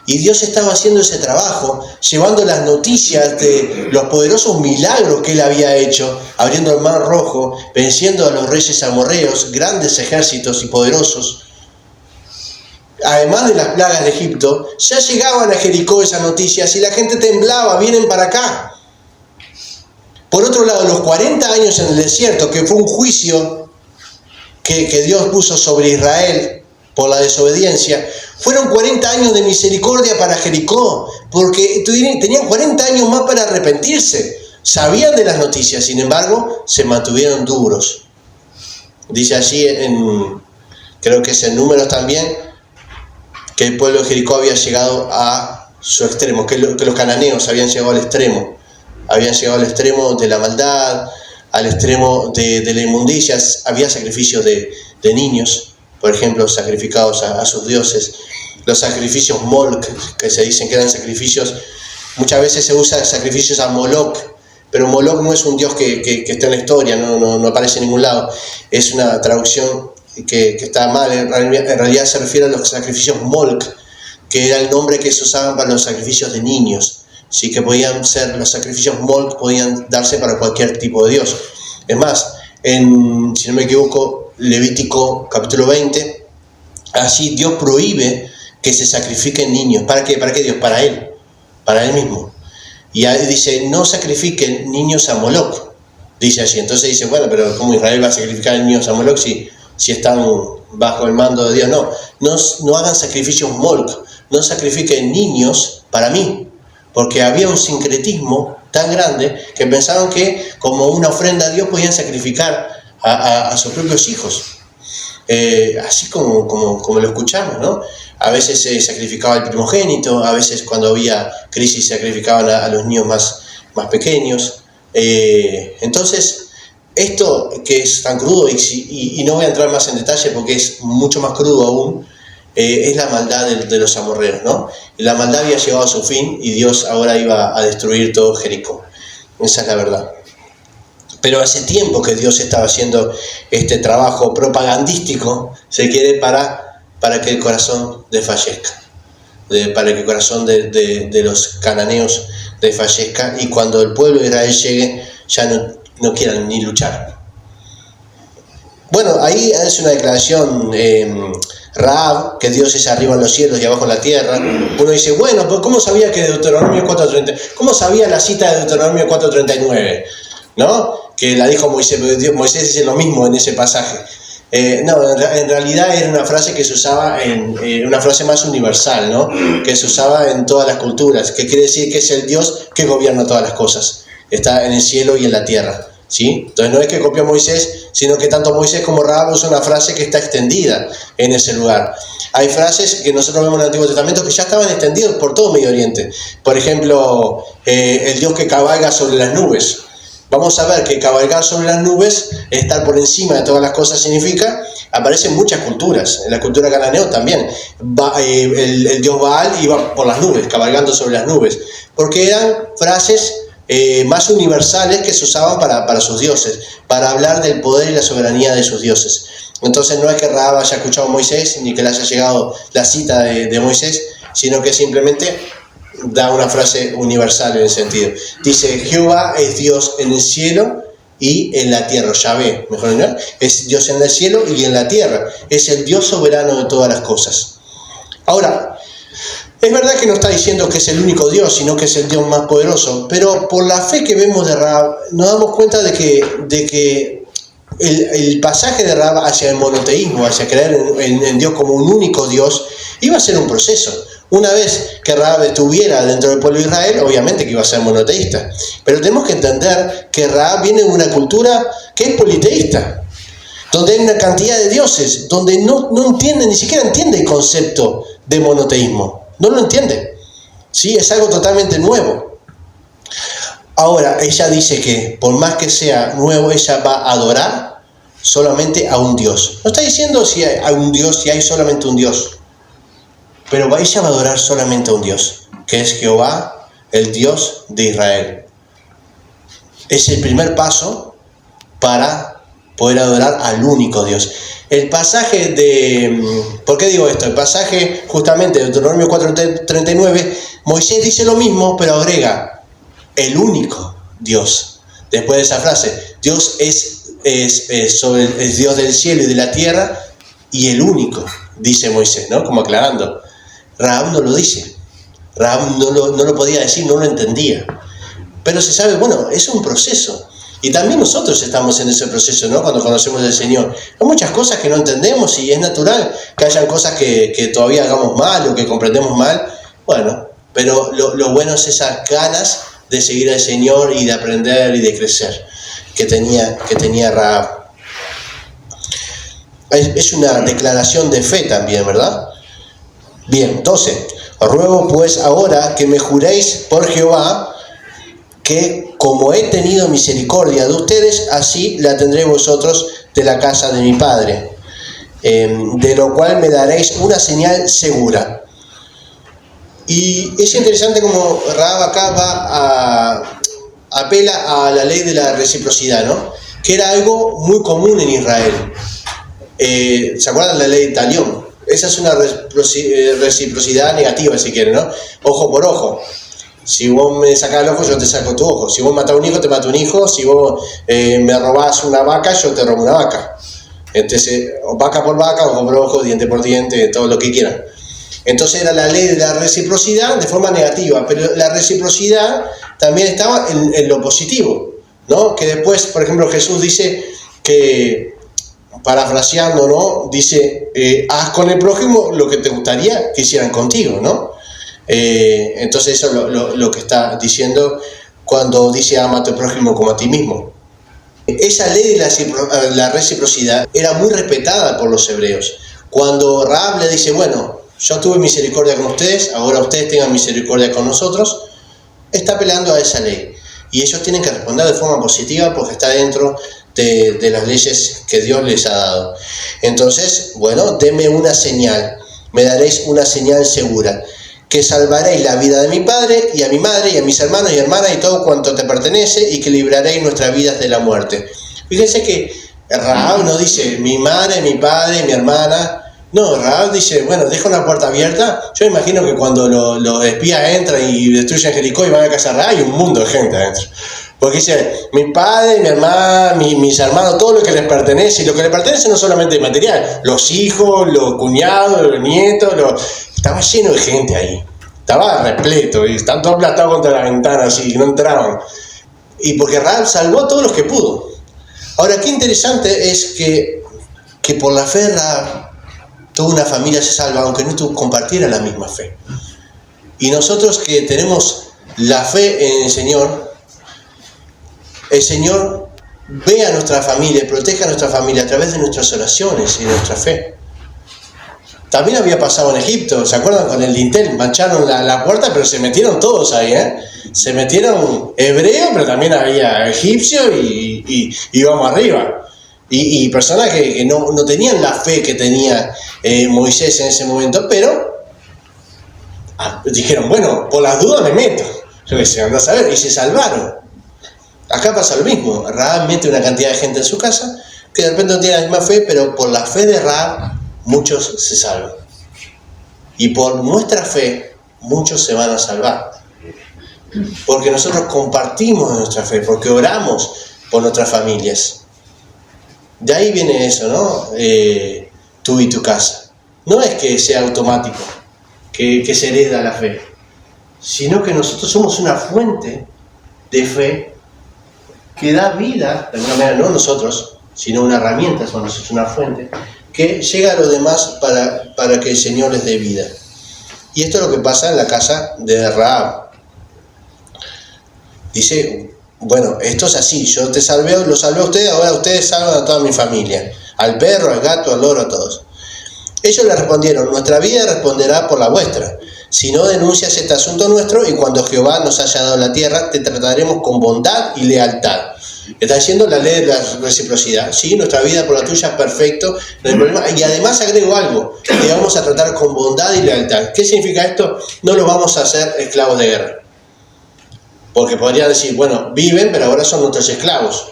Y Dios estaba haciendo ese trabajo, llevando las noticias de los poderosos milagros que Él había hecho, abriendo el Mar Rojo, venciendo a los reyes amorreos, grandes ejércitos y poderosos. Además de las plagas de Egipto, ya llegaban a Jericó esas noticias y la gente temblaba, vienen para acá. Por otro lado, los 40 años en el desierto, que fue un juicio que Dios puso sobre Israel por la desobediencia, fueron 40 años de misericordia para Jericó, porque tenían 40 años más para arrepentirse. Sabían de las noticias, sin embargo, se mantuvieron duros. Dice allí, creo que es en Números también, que el pueblo de Jericó había llegado a su extremo, que los cananeos habían llegado al extremo. Habían llegado al extremo de la maldad, al extremo de la inmundicia. Había sacrificios de niños, por ejemplo, sacrificados a sus dioses. Los sacrificios Molk, que se dicen que eran sacrificios, muchas veces se usa sacrificios a Moloch, pero Moloch no es un dios que está en la historia, no aparece en ningún lado. Es una traducción que está mal, en realidad se refiere a los sacrificios Molk, que era el nombre que se usaban para los sacrificios de niños. Sí, que podían ser, los sacrificios Molk podían darse para cualquier tipo de dios. Es más, si no me equivoco, Levítico capítulo 20, allí Dios prohíbe que se sacrifiquen niños. ¿Para qué? ¿Para qué Dios? Para Él mismo. Y ahí dice, no sacrifiquen niños a Moloch, dice allí. Entonces dice, bueno, pero ¿cómo Israel va a sacrificar niños a Moloch si están bajo el mando de Dios? No hagan sacrificios Moloch, no sacrifiquen niños para mí, porque había un sincretismo tan grande que pensaban que como una ofrenda a Dios podían sacrificar a sus propios hijos. Así como lo escuchamos, ¿no? A veces se sacrificaba el primogénito, a veces cuando había crisis sacrificaban a los niños más pequeños. Entonces, esto que es tan crudo, y no voy a entrar más en detalle porque es mucho más crudo aún, es la maldad de los amorreos, ¿no? La maldad había llegado a su fin y Dios ahora iba a destruir todo Jericó. Esa es la verdad. Pero hace tiempo que Dios estaba haciendo este trabajo propagandístico, se quiere, para que el corazón desfallezca, para que el corazón de los cananeos desfallezca, y cuando el pueblo de Israel llegue ya no quieran ni luchar. Bueno, ahí es una declaración, Rahab, que Dios es arriba en los cielos y abajo en la tierra. Uno dice, bueno, pues ¿cómo sabía que Deuteronomio 4.30? ¿Cómo sabía la cita de Deuteronomio 4.39? ¿No? Que la dijo Moisés, porque Moisés dice lo mismo en ese pasaje. No, en realidad era una frase que se usaba una frase más universal, ¿no? Que se usaba en todas las culturas, que quiere decir que es el Dios que gobierna todas las cosas, está en el cielo y en la tierra, ¿sí? Entonces no es que copió Moisés, sino que tanto Moisés como Rahab usan una frase que está extendida en ese lugar. Hay frases que nosotros vemos en el Antiguo Testamento que ya estaban extendidas por todo Medio Oriente. Por ejemplo, el Dios que cabalga sobre las nubes. Vamos a ver que cabalgar sobre las nubes, estar por encima de todas las cosas significa, aparece en muchas culturas, en la cultura cananeo también. El dios Baal iba por las nubes, cabalgando sobre las nubes, porque eran frases más universales que se usaban para sus dioses, para hablar del poder y la soberanía de sus dioses. Entonces no es que Rahab haya escuchado a Moisés, ni que le haya llegado la cita de Moisés, sino que simplemente da una frase universal en el sentido. Dice, Jehová es Dios en el cielo y en la tierra. Yahvé, mejor no, es Dios en el cielo y en la tierra. Es el Dios soberano de todas las cosas. Ahora, es verdad que no está diciendo que es el único Dios, sino que es el Dios más poderoso, pero por la fe que vemos de Rahab, nos damos cuenta de que el pasaje de Rahab hacia el monoteísmo, hacia creer en Dios como un único Dios, iba a ser un proceso. Una vez que Rahab estuviera dentro del pueblo de Israel, obviamente que iba a ser monoteísta. Pero tenemos que entender que Rahab viene de una cultura que es politeísta, donde hay una cantidad de dioses, donde no entiende, ni siquiera entiende el concepto de monoteísmo. No lo entiende. ¿Sí? Es algo totalmente nuevo. Ahora, ella dice que por más que sea nuevo, ella va a adorar solamente a un Dios. No está diciendo si hay un Dios, si hay solamente un Dios. Pero ella va a adorar solamente a un Dios, que es Jehová, el Dios de Israel. Es el primer paso para poder adorar al único Dios. El pasaje ¿por qué digo esto? El pasaje justamente de Deuteronomio 4:39, Moisés dice lo mismo, pero agrega, el único Dios. Después de esa frase, Dios es Dios del cielo y de la tierra, y el único, dice Moisés, ¿no? Como aclarando. Rahab no lo dice. Rahab no lo podía decir, no lo entendía. Pero se sabe, bueno, es un proceso. Y también nosotros estamos en ese proceso, ¿no? Cuando conocemos al Señor. Hay muchas cosas que no entendemos y es natural que hayan cosas que todavía hagamos mal o que comprendemos mal. Bueno, pero lo bueno es esas ganas de seguir al Señor y de aprender y de crecer que tenía Rahab. Es una declaración de fe también, ¿verdad? Bien, 12. Os ruego pues ahora que me juréis por Jehová, que como he tenido misericordia de ustedes, así la tendré vosotros de la casa de mi padre, de lo cual me daréis una señal segura. Y es interesante como Rahab acá apela a la ley de la reciprocidad, ¿no? Que era algo muy común en Israel. ¿Se acuerdan de la ley de Talión? Esa es una reciprocidad negativa, si quieren, ¿no? Ojo por ojo. Si vos me sacás el ojo, yo te saco tu ojo. Si vos matás a un hijo, te mato un hijo. Si vos me robás una vaca, yo te robo una vaca. Entonces, vaca por vaca, ojo por ojo, diente por diente, todo lo que quieran. Entonces era la ley de la reciprocidad de forma negativa, pero la reciprocidad también estaba en lo positivo, ¿no? Que después, por ejemplo, Jesús dice que, parafraseando, ¿no? Dice, haz con el prójimo lo que te gustaría que hicieran contigo, ¿no? Entonces eso es lo que está diciendo cuando dice ama a tu prójimo como a ti mismo. Esa ley de la reciprocidad era muy respetada por los hebreos. Cuando Rahab le dice, bueno, yo tuve misericordia con ustedes, ahora ustedes tengan misericordia con nosotros, está apelando a esa ley. Y ellos tienen que responder de forma positiva porque está dentro de las leyes que Dios les ha dado. Entonces, bueno, denme una señal, me daréis una señal segura, que salvaréis la vida de mi padre y a mi madre y a mis hermanos y hermanas y todo cuanto te pertenece, y que libraréis nuestras vidas de la muerte. Fíjense que Rahab no dice mi madre, mi padre, mi hermana. No, Rahab dice, bueno, deja una puerta abierta. Yo imagino que cuando los espías entran y destruyen Jericó y van a casa de Rahab, hay un mundo de gente adentro. Porque dice, mi padre, mi hermana, mis hermanos, todo lo que les pertenece. Y lo que les pertenece no solamente material, los hijos, los cuñados, los nietos, estaba lleno de gente ahí. Estaba repleto y están todos aplastados contra la ventana así, no entraban. Y porque Rahab salvó a todos los que pudo. Ahora, qué interesante es que que por la fe de Rahab, toda una familia se salva, aunque no compartiera la misma fe. Y nosotros que tenemos la fe en el Señor ve a nuestra familia, protege a nuestra familia a través de nuestras oraciones y nuestra fe. También había pasado en Egipto, ¿se acuerdan? Con el dintel, mancharon la puerta, pero se metieron todos ahí, Se metieron hebreos, pero también había egipcios y íbamos arriba. Y personas que no tenían la fe que tenía Moisés en ese momento, pero dijeron, bueno, por las dudas me meto. Yo que sé, andá a saber, y se salvaron. Acá pasa lo mismo. Rahab mete una cantidad de gente en su casa que de repente no tiene la misma fe, pero por la fe de Rahab muchos se salvan. Y por nuestra fe muchos se van a salvar. Porque nosotros compartimos nuestra fe, porque oramos por nuestras familias. De ahí viene eso, ¿no? Tú y tu casa. No es que sea automático, que se hereda la fe, sino que nosotros somos una fuente de fe que da vida, de alguna manera no nosotros, sino una herramienta, somos nosotros una fuente, que llega a los demás para que el Señor les dé vida. Y esto es lo que pasa en la casa de Rahab. Dice, bueno, esto es así, yo te salvé, lo salvé a ustedes, ahora ustedes salvan a toda mi familia, al perro, al gato, al loro, a todos. Ellos le respondieron, nuestra vida responderá por la vuestra. Si no denuncias este asunto nuestro, y cuando Jehová nos haya dado la tierra, te trataremos con bondad y lealtad. Está diciendo la ley de la reciprocidad. Sí, nuestra vida por la tuya es perfecto, no hay problema. Y además agrego algo, te vamos a tratar con bondad y lealtad. ¿Qué significa esto? No los vamos a hacer esclavos de guerra. Porque podría decir, bueno, viven, pero ahora son nuestros esclavos.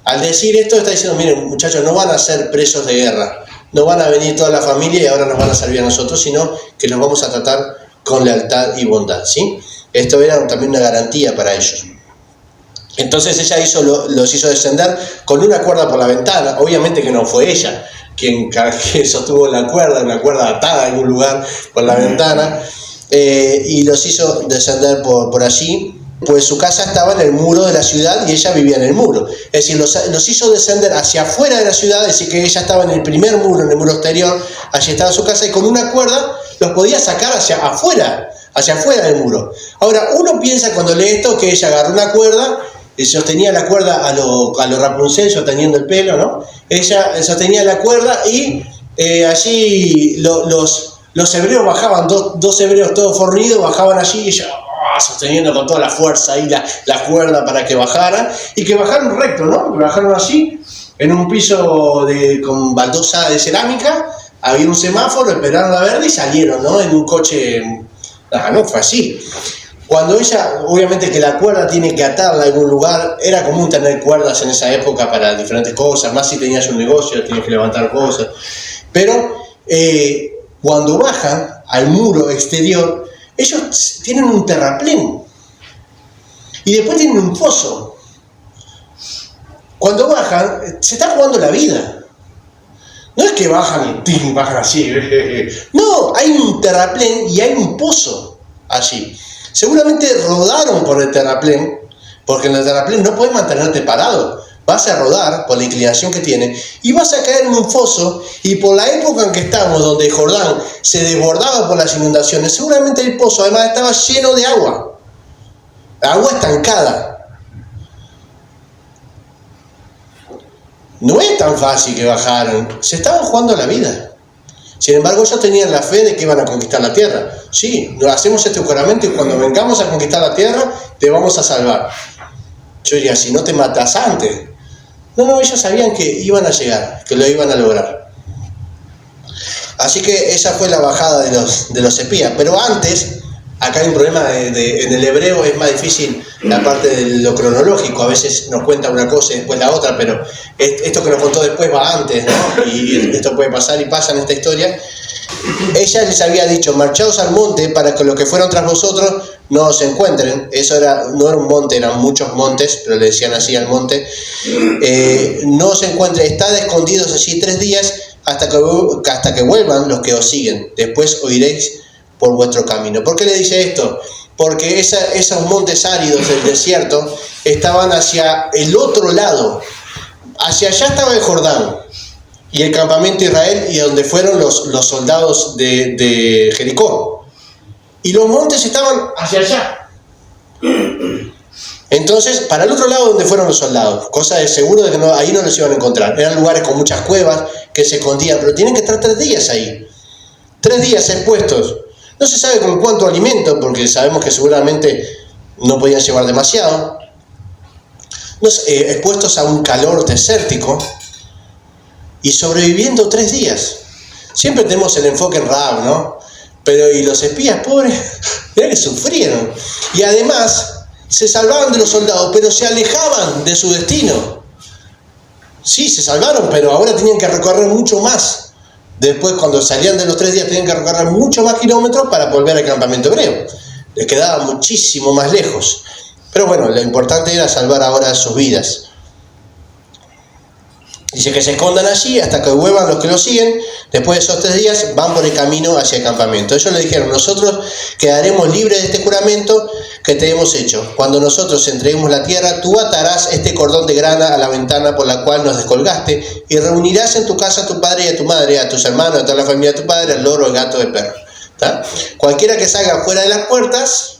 Al decir esto está diciendo, miren muchachos, no van a ser presos de guerra. No van a venir toda la familia y ahora nos van a servir a nosotros, sino que los vamos a tratar con lealtad y bondad, ¿sí? Esto era también una garantía para ellos. Entonces ella los hizo descender con una cuerda por la ventana. Obviamente que no fue ella quien sostuvo la cuerda, una cuerda atada en un lugar por la ventana, y los hizo descender por allí, pues su casa estaba en el muro de la ciudad y ella vivía en el muro. Es decir, los hizo descender hacia afuera de la ciudad, es decir, que ella estaba en el primer muro, en el muro exterior, allí estaba su casa, y con una cuerda los podía sacar hacia afuera del muro. Ahora, uno piensa cuando lee esto que ella agarró una cuerda, sostenía la cuerda a lo Rapunzel, sosteniendo el pelo, ¿no? Ella sostenía la cuerda y allí los hebreos bajaban, dos hebreos todos fornidos, bajaban allí y ella sosteniendo con toda la fuerza ahí la cuerda para que bajara, y que bajaron recto, ¿no? Que bajaron allí, en un piso con baldosa de cerámica, había un semáforo, esperaron la verde y salieron, ¿no? En un coche. No fue así. Cuando ella, obviamente que la cuerda tiene que atarla a algún lugar, era común tener cuerdas en esa época para diferentes cosas, más si tenías un negocio, tienes que levantar cosas. Pero cuando bajan al muro exterior, ellos tienen un terraplén y después tienen un foso. Cuando bajan, se está jugando la vida. No es que bajan y bajan así. No, hay un terraplén y hay un pozo allí. Seguramente rodaron por el terraplén, porque en el terraplén no puedes mantenerte parado. Vas a rodar por la inclinación que tiene y vas a caer en un foso, y por la época en que estamos, donde Jordán se desbordaba por las inundaciones, seguramente el pozo además estaba lleno de agua estancada. No es tan fácil que bajaran, se estaban jugando la vida. Sin embargo, ellos tenían la fe de que iban a conquistar la tierra. Sí, hacemos este juramento y cuando vengamos a conquistar la tierra, te vamos a salvar. Yo diría, si no te matas antes. No, ellos sabían que iban a llegar, que lo iban a lograr. Así que esa fue la bajada de los espías. Pero antes, acá hay un problema, en el hebreo es más difícil la parte de lo cronológico. A veces nos cuenta una cosa y después la otra, pero esto que nos contó después va antes, ¿no? Y esto puede pasar y pasa en esta historia. Ella les había dicho, marchaos al monte para que los que fueron tras vosotros no os encuentren. Eso no era un monte, eran muchos montes, pero le decían así al monte. No os encuentren, estad escondidos allí 3 días hasta que vuelvan los que os siguen. Después oiréis por vuestro camino. ¿Por qué le dice esto? Porque esos montes áridos del desierto estaban hacia el otro lado. Hacia allá estaba el Jordán y el campamento de Israel y donde fueron los soldados de Jericó. Y los montes estaban hacia allá. Entonces, para el otro lado donde fueron los soldados, cosa de seguro de que ahí no los iban a encontrar. Eran lugares con muchas cuevas que se escondían, pero tienen que estar 3 días ahí. 3 días expuestos. No se sabe con cuánto alimento, porque sabemos que seguramente no podían llevar demasiado. Expuestos a un calor desértico y sobreviviendo 3 días. Siempre tenemos el enfoque en Rahab, ¿no? Pero y los espías pobres, mirá que sufrieron. Y además se salvaban de los soldados, pero se alejaban de su destino. Sí, se salvaron, pero ahora tenían que recorrer mucho más. Después, cuando salían de los 3 días, tenían que recorrer mucho más kilómetros para volver al campamento hebreo. Les quedaba muchísimo más lejos. Pero bueno, lo importante era salvar ahora sus vidas. Dice que se escondan allí hasta que vuelvan los que los siguen. Después de esos 3 días van por el camino hacia el campamento. Ellos le dijeron: nosotros quedaremos libres de este juramento que te hemos hecho. Cuando nosotros entreguemos la tierra, tú atarás este cordón de grana a la ventana por la cual nos descolgaste y reunirás en tu casa a tu padre y a tu madre, a tus hermanos, a toda la familia de tu padre, al loro, al gato, al perro. ¿Tá? Cualquiera que salga fuera de las puertas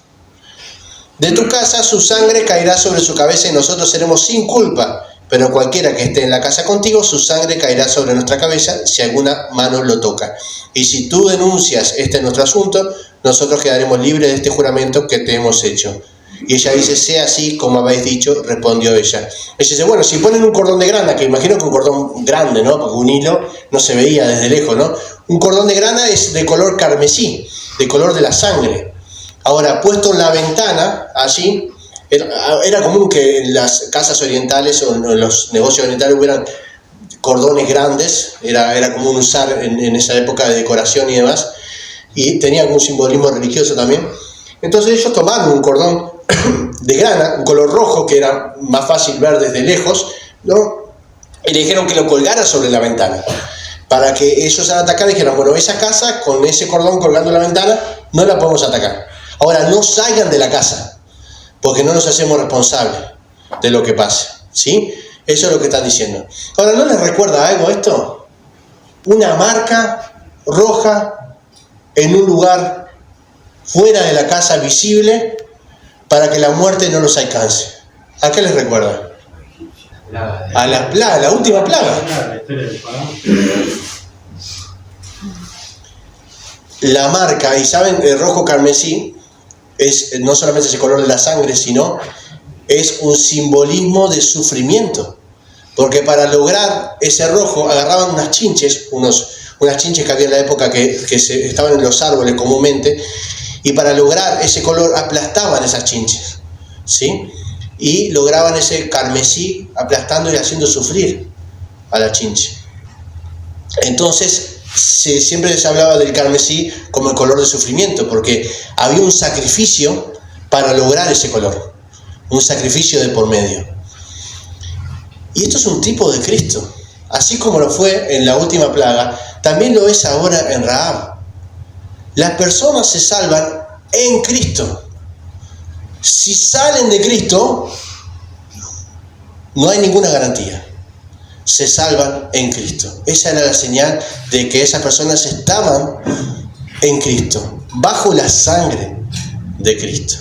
de tu casa, su sangre caerá sobre su cabeza y nosotros seremos sin culpa. Pero cualquiera que esté en la casa contigo, su sangre caerá sobre nuestra cabeza si alguna mano lo toca. Y si tú denuncias nuestro asunto, nosotros quedaremos libres de este juramento que te hemos hecho. Y ella dice: sea así como habéis dicho, respondió ella. Ella dice: bueno, si ponen un cordón de grana, que imagino que un cordón grande, ¿no? Porque un hilo no se veía desde lejos, ¿no? Un cordón de grana es de color carmesí, de color de la sangre. Ahora, puesto en la ventana, allí, era común que en las casas orientales o en los negocios orientales hubieran cordones grandes. Era común usar en esa época de decoración y demás, y tenía algún simbolismo religioso también. Entonces ellos tomaron un cordón de grana, un color rojo que era más fácil ver desde lejos, ¿no? Y le dijeron que lo colgara sobre la ventana, para que ellos al atacar dijeran: bueno, esa casa con ese cordón colgando en la ventana no la podemos atacar. Ahora, no salgan de la casa, porque no nos hacemos responsables de lo que pase, ¿sí? Eso es lo que están diciendo. Ahora, ¿no les recuerda algo esto? Una marca roja en un lugar fuera de la casa, visible, para que la muerte no los alcance. ¿A qué les recuerda? A la plaga, la última plaga. La marca, y saben, el rojo carmesí es no solamente ese color de la sangre, sino es un simbolismo de sufrimiento. Porque para lograr ese rojo agarraban unas chinches, unas chinches que había en la época que estaban en los árboles comúnmente, y para lograr ese color aplastaban esas chinches, ¿sí? Y lograban ese carmesí aplastando y haciendo sufrir a la chinche. Entonces siempre se hablaba del carmesí como el color de sufrimiento, porque había un sacrificio para lograr ese color, un sacrificio de por medio. Y esto es un tipo de Cristo, así como lo fue en la última plaga, también lo es ahora en Rahab. Las personas se salvan en Cristo. Si salen de Cristo, no hay ninguna garantía. Se salvan en Cristo. Esa era la señal de que esas personas estaban en Cristo, bajo la sangre de Cristo.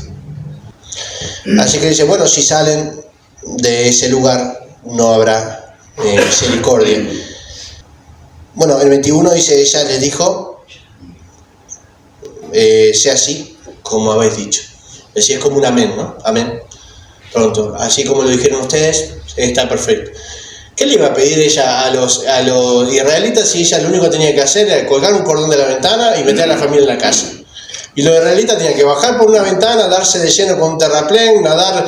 Así que dice: bueno, si salen de ese lugar, no habrá misericordia. Bueno, el 21 dice: ella les dijo: sea así como habéis dicho. Es decir, es como un amén, ¿no? Amén. Pronto, así como lo dijeron ustedes, está perfecto. ¿Qué le iba a pedir ella a los israelitas si ella lo único que tenía que hacer era colgar un cordón de la ventana y meter a la familia en la casa? Y los israelitas tenían que bajar por una ventana, darse de lleno con un terraplén, nadar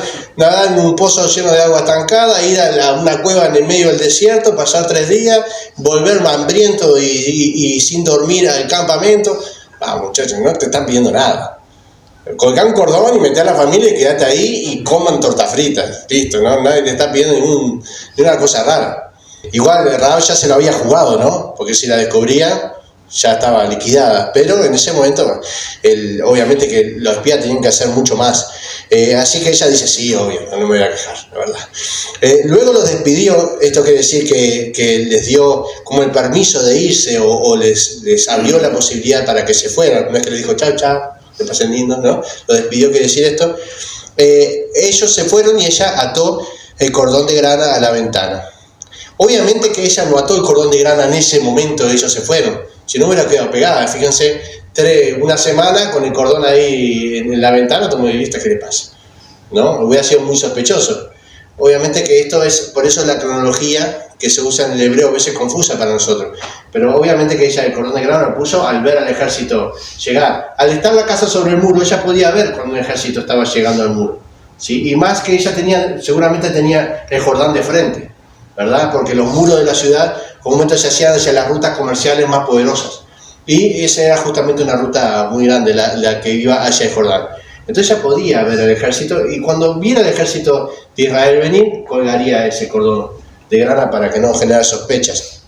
en un pozo lleno de agua estancada, ir a una cueva en el medio del desierto, pasar 3 días, volver hambriento y sin dormir al campamento. Muchachos, no te están pidiendo nada. Colgar un cordón y meter a la familia y quedate ahí y coman tortas fritas. Listo, ¿no? Nadie te está pidiendo ninguna cosa rara. Igual Rahab ya se lo había jugado, ¿no? Porque si la descubría, ya estaba liquidada, pero en ese momento obviamente que los espías tenían que hacer mucho más. Así que ella dice, sí, obvio, no me voy a quejar, la verdad. Luego los despidió, esto quiere decir que les dio como el permiso de irse o les abrió la posibilidad para que se fueran, no es que les dijo chao, chao, que pasen lindos, ¿no? Lo despidió, quiere decir esto. Ellos se fueron y ella ató el cordón de grana a la ventana. Obviamente que ella no ató el cordón de grana en ese momento, ellos se fueron, si no hubiera quedado pegada. Fíjense, una semana con el cordón ahí en la ventana, todo el mundo, ¿qué le pasa? ¿No? Hubiera sido muy sospechoso. Obviamente que esto es, por eso la cronología que se usa en el hebreo a veces es confusa para nosotros, pero obviamente que ella el cordón de grana lo puso al ver al ejército llegar. Al estar la casa sobre el muro, ella podía ver cuando el ejército estaba llegando al muro, ¿sí? Y más que ella seguramente tenía el Jordán de frente, ¿verdad? Porque los muros de la ciudad comúnmente se hacían hacia las rutas comerciales más poderosas, y esa era justamente una ruta muy grande, la que iba hacia el Jordán. Entonces ella podía ver el ejército, y cuando viera el ejército de Israel venir, colgaría ese cordón de grana para que no generara sospechas.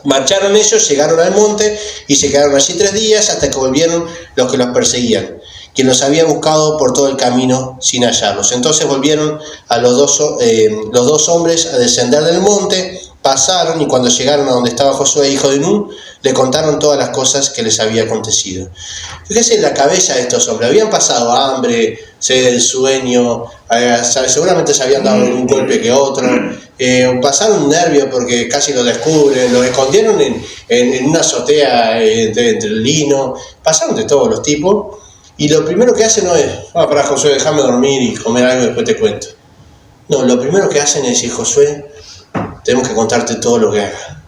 Marcharon ellos, llegaron al monte y se quedaron allí 3 días hasta que volvieron los que los perseguían, quien los había buscado por todo el camino sin hallarlos. Entonces volvieron a los dos hombres a descender del monte, pasaron, y cuando llegaron a donde estaba Josué, hijo de Nun, le contaron todas las cosas que les había acontecido. Fíjense en la cabeza de estos hombres, habían pasado hambre, sed del sueño, seguramente se habían dado un golpe que otro, pasaron un nervio porque casi lo descubren, lo escondieron en una azotea entre el lino, pasaron de todos los tipos. Y lo primero que hacen no es, para Josué, déjame dormir y comer algo y después te cuento. No, lo primero que hacen es decir, Josué, tenemos que contarte todo lo que haga.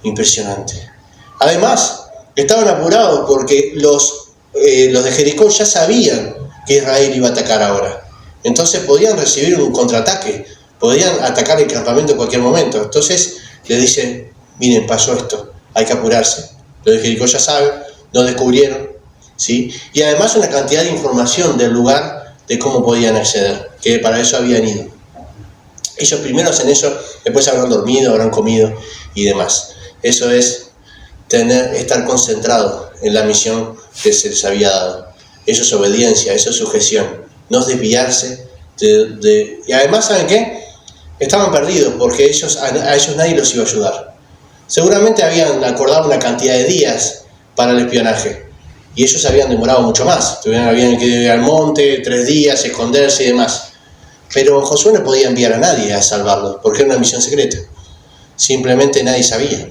Impresionante. Además, estaban apurados porque los de Jericó ya sabían que Israel iba a atacar ahora. Entonces podían recibir un contraataque, podían atacar el campamento en cualquier momento. Entonces le dicen, miren, pasó esto, hay que apurarse. Los de Jericó ya saben, nos descubrieron, ¿sí? Y además una cantidad de información del lugar, de cómo podían acceder, que para eso habían ido. Ellos primero hacen eso, después habrán dormido, habrán comido y demás. Eso es estar concentrado en la misión que se les había dado. Eso es obediencia, eso es sujeción, no es desviarse y además, ¿saben qué? Estaban perdidos porque a ellos nadie los iba a ayudar. Seguramente habían acordado una cantidad de días para el espionaje y ellos se habían demorado mucho más. Habían que ir al monte 3 días, esconderse y demás. Pero Josué no podía enviar a nadie a salvarlos porque era una misión secreta. Simplemente nadie sabía.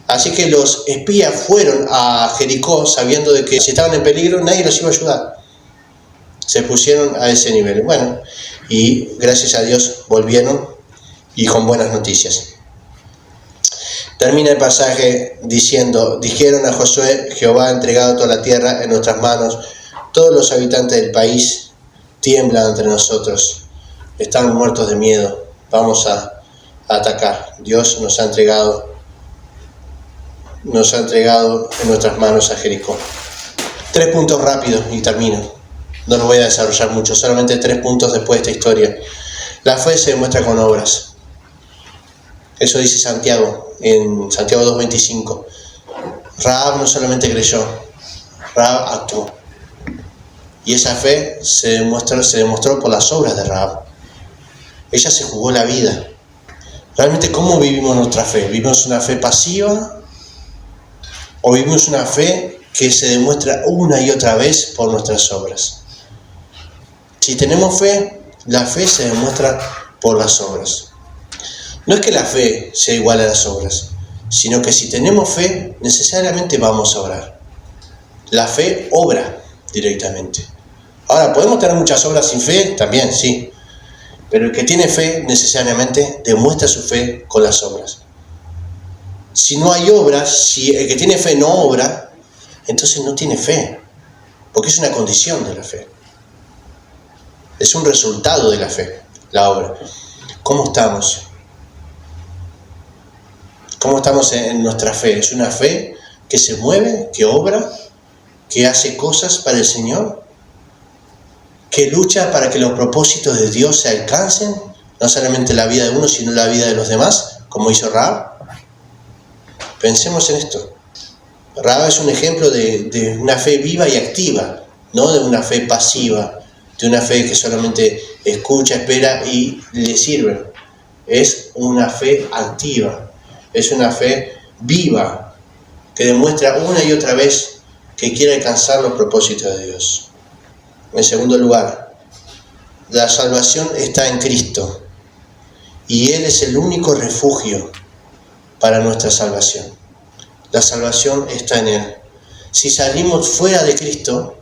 Así que los espías fueron a Jericó sabiendo de que si estaban en peligro nadie los iba a ayudar. Se pusieron a ese nivel. Bueno, y gracias a Dios volvieron y con buenas noticias. Termina el pasaje diciendo, dijeron a Josué, Jehová ha entregado toda la tierra en nuestras manos, todos los habitantes del país tiemblan entre nosotros, están muertos de miedo, vamos a atacar. Dios nos ha entregado en nuestras manos a Jericó. 3 puntos rápidos y termino. No los voy a desarrollar mucho, solamente 3 puntos después de esta historia. La fe se demuestra con obras. Eso dice Santiago, en Santiago 2:25. Rahab no solamente creyó, Rahab actuó. Y esa fe se demostró por las obras de Rahab. Ella se jugó la vida. Realmente, ¿cómo vivimos nuestra fe? ¿Vivimos una fe pasiva? ¿O vivimos una fe que se demuestra una y otra vez por nuestras obras? Si tenemos fe, la fe se demuestra por las obras. No es que la fe sea igual a las obras, sino que si tenemos fe, necesariamente vamos a obrar. La fe obra directamente. Ahora, ¿podemos tener muchas obras sin fe? También, sí. Pero el que tiene fe necesariamente demuestra su fe con las obras. Si no hay obras, si el que tiene fe no obra, entonces no tiene fe, porque es una condición de la fe. Es un resultado de la fe, la obra. ¿Cómo estamos? ¿Cómo estamos en nuestra fe? ¿Es una fe que se mueve, que obra, que hace cosas para el Señor? ¿Que lucha para que los propósitos de Dios se alcancen? No solamente la vida de uno, sino la vida de los demás, como hizo Rahab. Pensemos en esto. Rahab es un ejemplo de una fe viva y activa, no de una fe pasiva, de una fe que solamente escucha, espera y le sirve. Es una fe activa, es una fe viva, que demuestra una y otra vez que quiere alcanzar los propósitos de Dios. En segundo lugar, la salvación está en Cristo y Él es el único refugio para nuestra salvación. La salvación está en Él. Si salimos fuera de Cristo,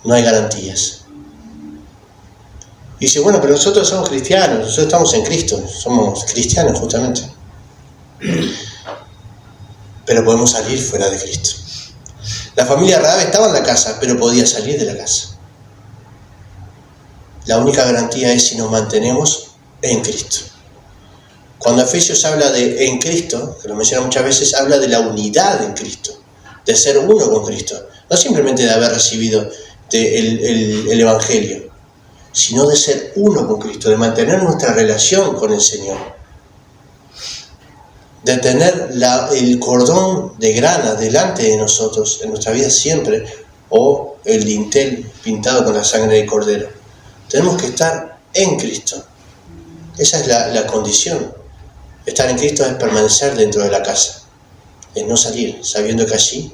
no hay garantías. Y dice, bueno, pero nosotros somos cristianos, nosotros estamos en Cristo, somos cristianos justamente. Pero podemos salir fuera de Cristo. La familia Rahab estaba en la casa, pero podía salir de la casa. La única garantía es si nos mantenemos en Cristo. Cuando Efesios habla de en Cristo, que lo menciona muchas veces, habla de la unidad en Cristo, de ser uno con Cristo. No simplemente de haber recibido el Evangelio, sino de ser uno con Cristo, de mantener nuestra relación con el Señor, de tener el cordón de grana delante de nosotros en nuestra vida siempre, o el dintel pintado con la sangre del Cordero. Tenemos que estar en Cristo. Esa es la condición. Estar en Cristo es permanecer dentro de la casa, es no salir, sabiendo que allí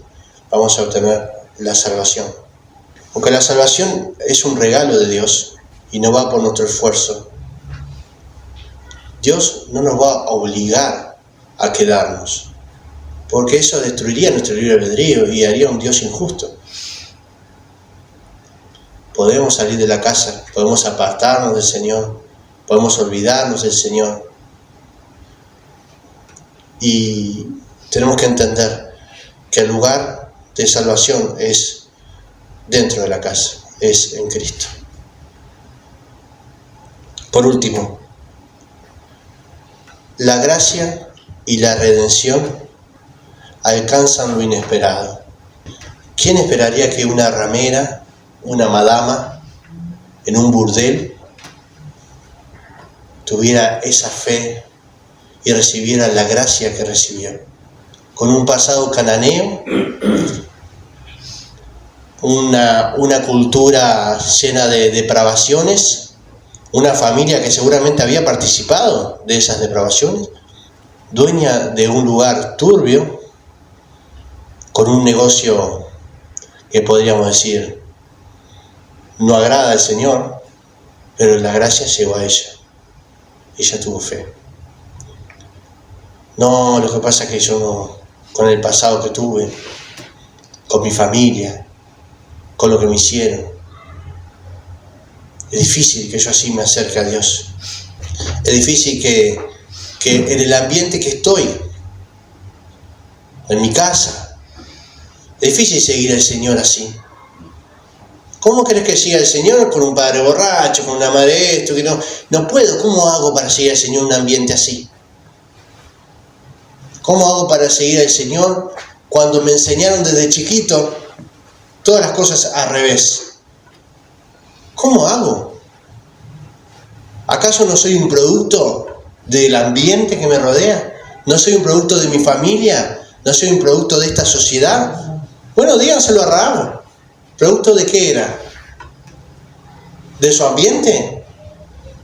vamos a obtener la salvación. Aunque la salvación es un regalo de Dios y no va por nuestro esfuerzo, Dios no nos va a obligar a quedarnos, porque eso destruiría nuestro libre albedrío y haría un Dios injusto. Podemos salir de la casa, podemos apartarnos del Señor, podemos olvidarnos del Señor. Y tenemos que entender que el lugar de salvación es dentro de la casa, es en Cristo. Por último, la gracia y la redención alcanzan lo inesperado. ¿Quién esperaría que una ramera, una madama, en un burdel, tuviera esa fe y recibiera la gracia que recibió? Con un pasado cananeo, una cultura llena de depravaciones, una familia que seguramente había participado de esas depravaciones, dueña de un lugar turbio, con un negocio que podríamos decir no agrada al Señor, pero la gracia llegó a ella. Ella tuvo fe. No, lo que pasa es que yo no, con el pasado que tuve, con mi familia, con lo que me hicieron, es difícil que yo así me acerque a Dios. Es difícil que en el ambiente que estoy, en mi casa, es difícil seguir al Señor así. ¿Cómo querés que siga al Señor con un padre borracho, con una madre esto? Que no puedo. ¿Cómo hago para seguir al Señor en un ambiente así? ¿Cómo hago para seguir al Señor cuando me enseñaron desde chiquito todas las cosas al revés? ¿Cómo hago? ¿Acaso no soy un producto del ambiente que me rodea? ¿No soy un producto de mi familia? ¿No soy un producto de esta sociedad? Bueno, díganselo a Rahab. ¿Producto de qué era? ¿De su ambiente?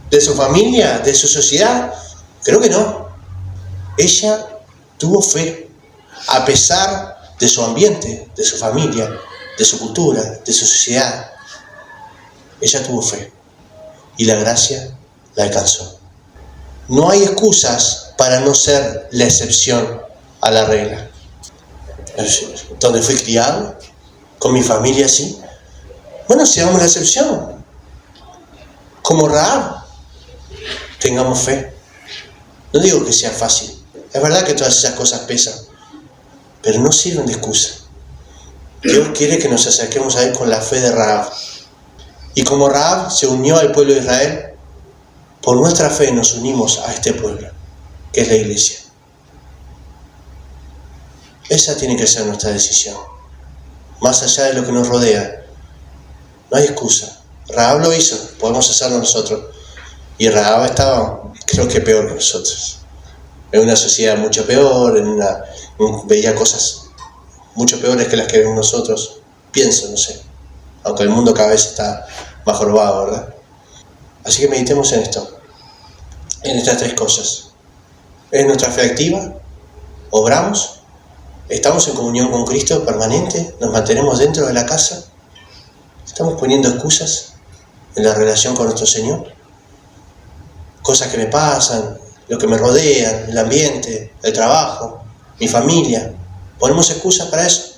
¿De su familia? ¿De su sociedad? Creo que no. Ella tuvo fe, a pesar de su ambiente, de su familia, de su cultura, de su sociedad. Ella tuvo fe y la gracia la alcanzó. No hay excusas para no ser la excepción a la regla. Donde fui criado, con mi familia así, bueno, seamos la excepción. Como Rahab, tengamos fe. No digo que sea fácil. Es verdad que todas esas cosas pesan, pero no sirven de excusa. Dios quiere que nos acerquemos a Él con la fe de Rahab. Y como Rahab se unió al pueblo de Israel, por nuestra fe nos unimos a este pueblo, que es la iglesia. Esa tiene que ser nuestra decisión. Más allá de lo que nos rodea, no hay excusa. Rahab lo hizo, podemos hacerlo nosotros. Y Rahab estaba, creo que peor que nosotros. En una sociedad mucho peor, veía cosas mucho peores que las que vemos nosotros, pienso, no sé, aunque el mundo cada vez está más jorobado, ¿verdad? Así que meditemos en esto, en estas tres cosas. ¿Es nuestra fe activa? ¿Obramos? ¿Estamos en comunión con Cristo permanente? ¿Nos mantenemos dentro de la casa? ¿Estamos poniendo excusas en la relación con nuestro Señor? Cosas que me pasan, lo que me rodean, el ambiente, el trabajo, mi familia. ¿Ponemos excusas para eso?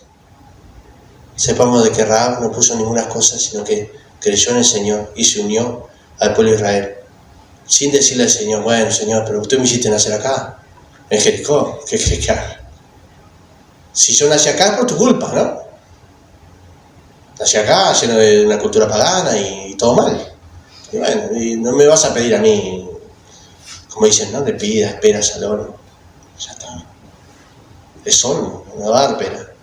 Sepamos de que Rahab no puso ninguna cosa, sino que creyó en el Señor y se unió al pueblo de Israel. Sin decirle al Señor, bueno, Señor, pero usted me hiciste nacer acá, en Jericó, ¿qué crees que haga? Si yo nací acá es por tu culpa, ¿no? Nací acá lleno de una cultura pagana y todo mal. Y bueno, y no me vas a pedir a mí, como dicen, ¿no? Le pidas peras al horno. Ya está. Es horno, no va a dar pera.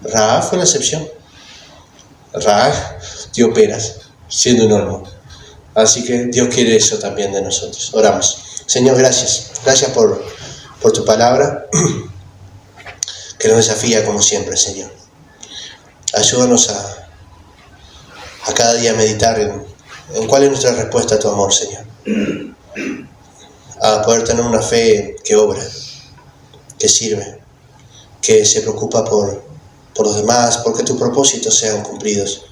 Rahab fue la excepción. Rahab dio peras, siendo un horno. Así que Dios quiere eso también de nosotros. Oramos. Señor, gracias. Gracias por tu palabra, que nos desafía como siempre, Señor. Ayúdanos a cada día meditar en cuál es nuestra respuesta a tu amor, Señor. A poder tener una fe que obra, que sirve, que se preocupa por los demás, porque tus propósitos sean cumplidos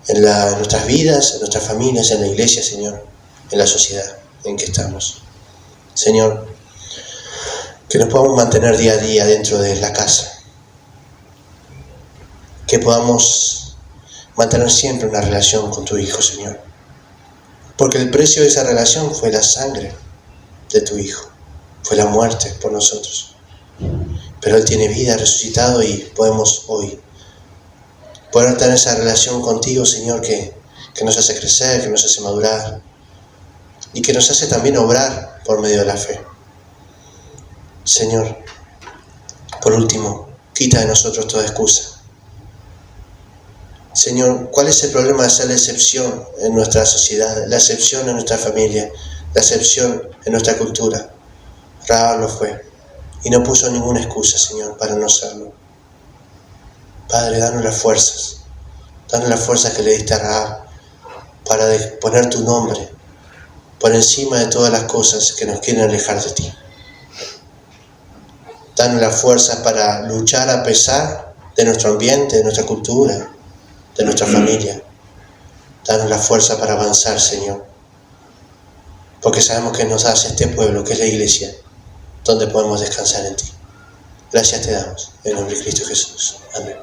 en nuestras vidas, en nuestras familias, en la iglesia, Señor, en la sociedad en que estamos. Señor, que nos podamos mantener día a día dentro de la casa, que podamos mantener siempre una relación con tu Hijo, Señor, porque el precio de esa relación fue la sangre de tu Hijo, fue la muerte por nosotros, pero Él tiene vida, resucitado, y podemos hoy poder tener esa relación contigo, Señor, que nos hace crecer, que nos hace madurar y que nos hace también obrar por medio de la fe. Señor, por último, quita de nosotros toda excusa. Señor, ¿cuál es el problema de ser la excepción en nuestra sociedad, la excepción en nuestra familia, la excepción en nuestra cultura? Rahab lo fue y no puso ninguna excusa, Señor, para no serlo. Padre, danos las fuerzas que le diste a Rahab para poner tu nombre por encima de todas las cosas que nos quieren alejar de ti. Danos las fuerzas para luchar a pesar de nuestro ambiente, de nuestra cultura, de nuestra familia. Danos la fuerza para avanzar, Señor, porque sabemos que nos das este pueblo, que es la iglesia, donde podemos descansar en ti. Gracias te damos, en el nombre de Cristo Jesús. Amén.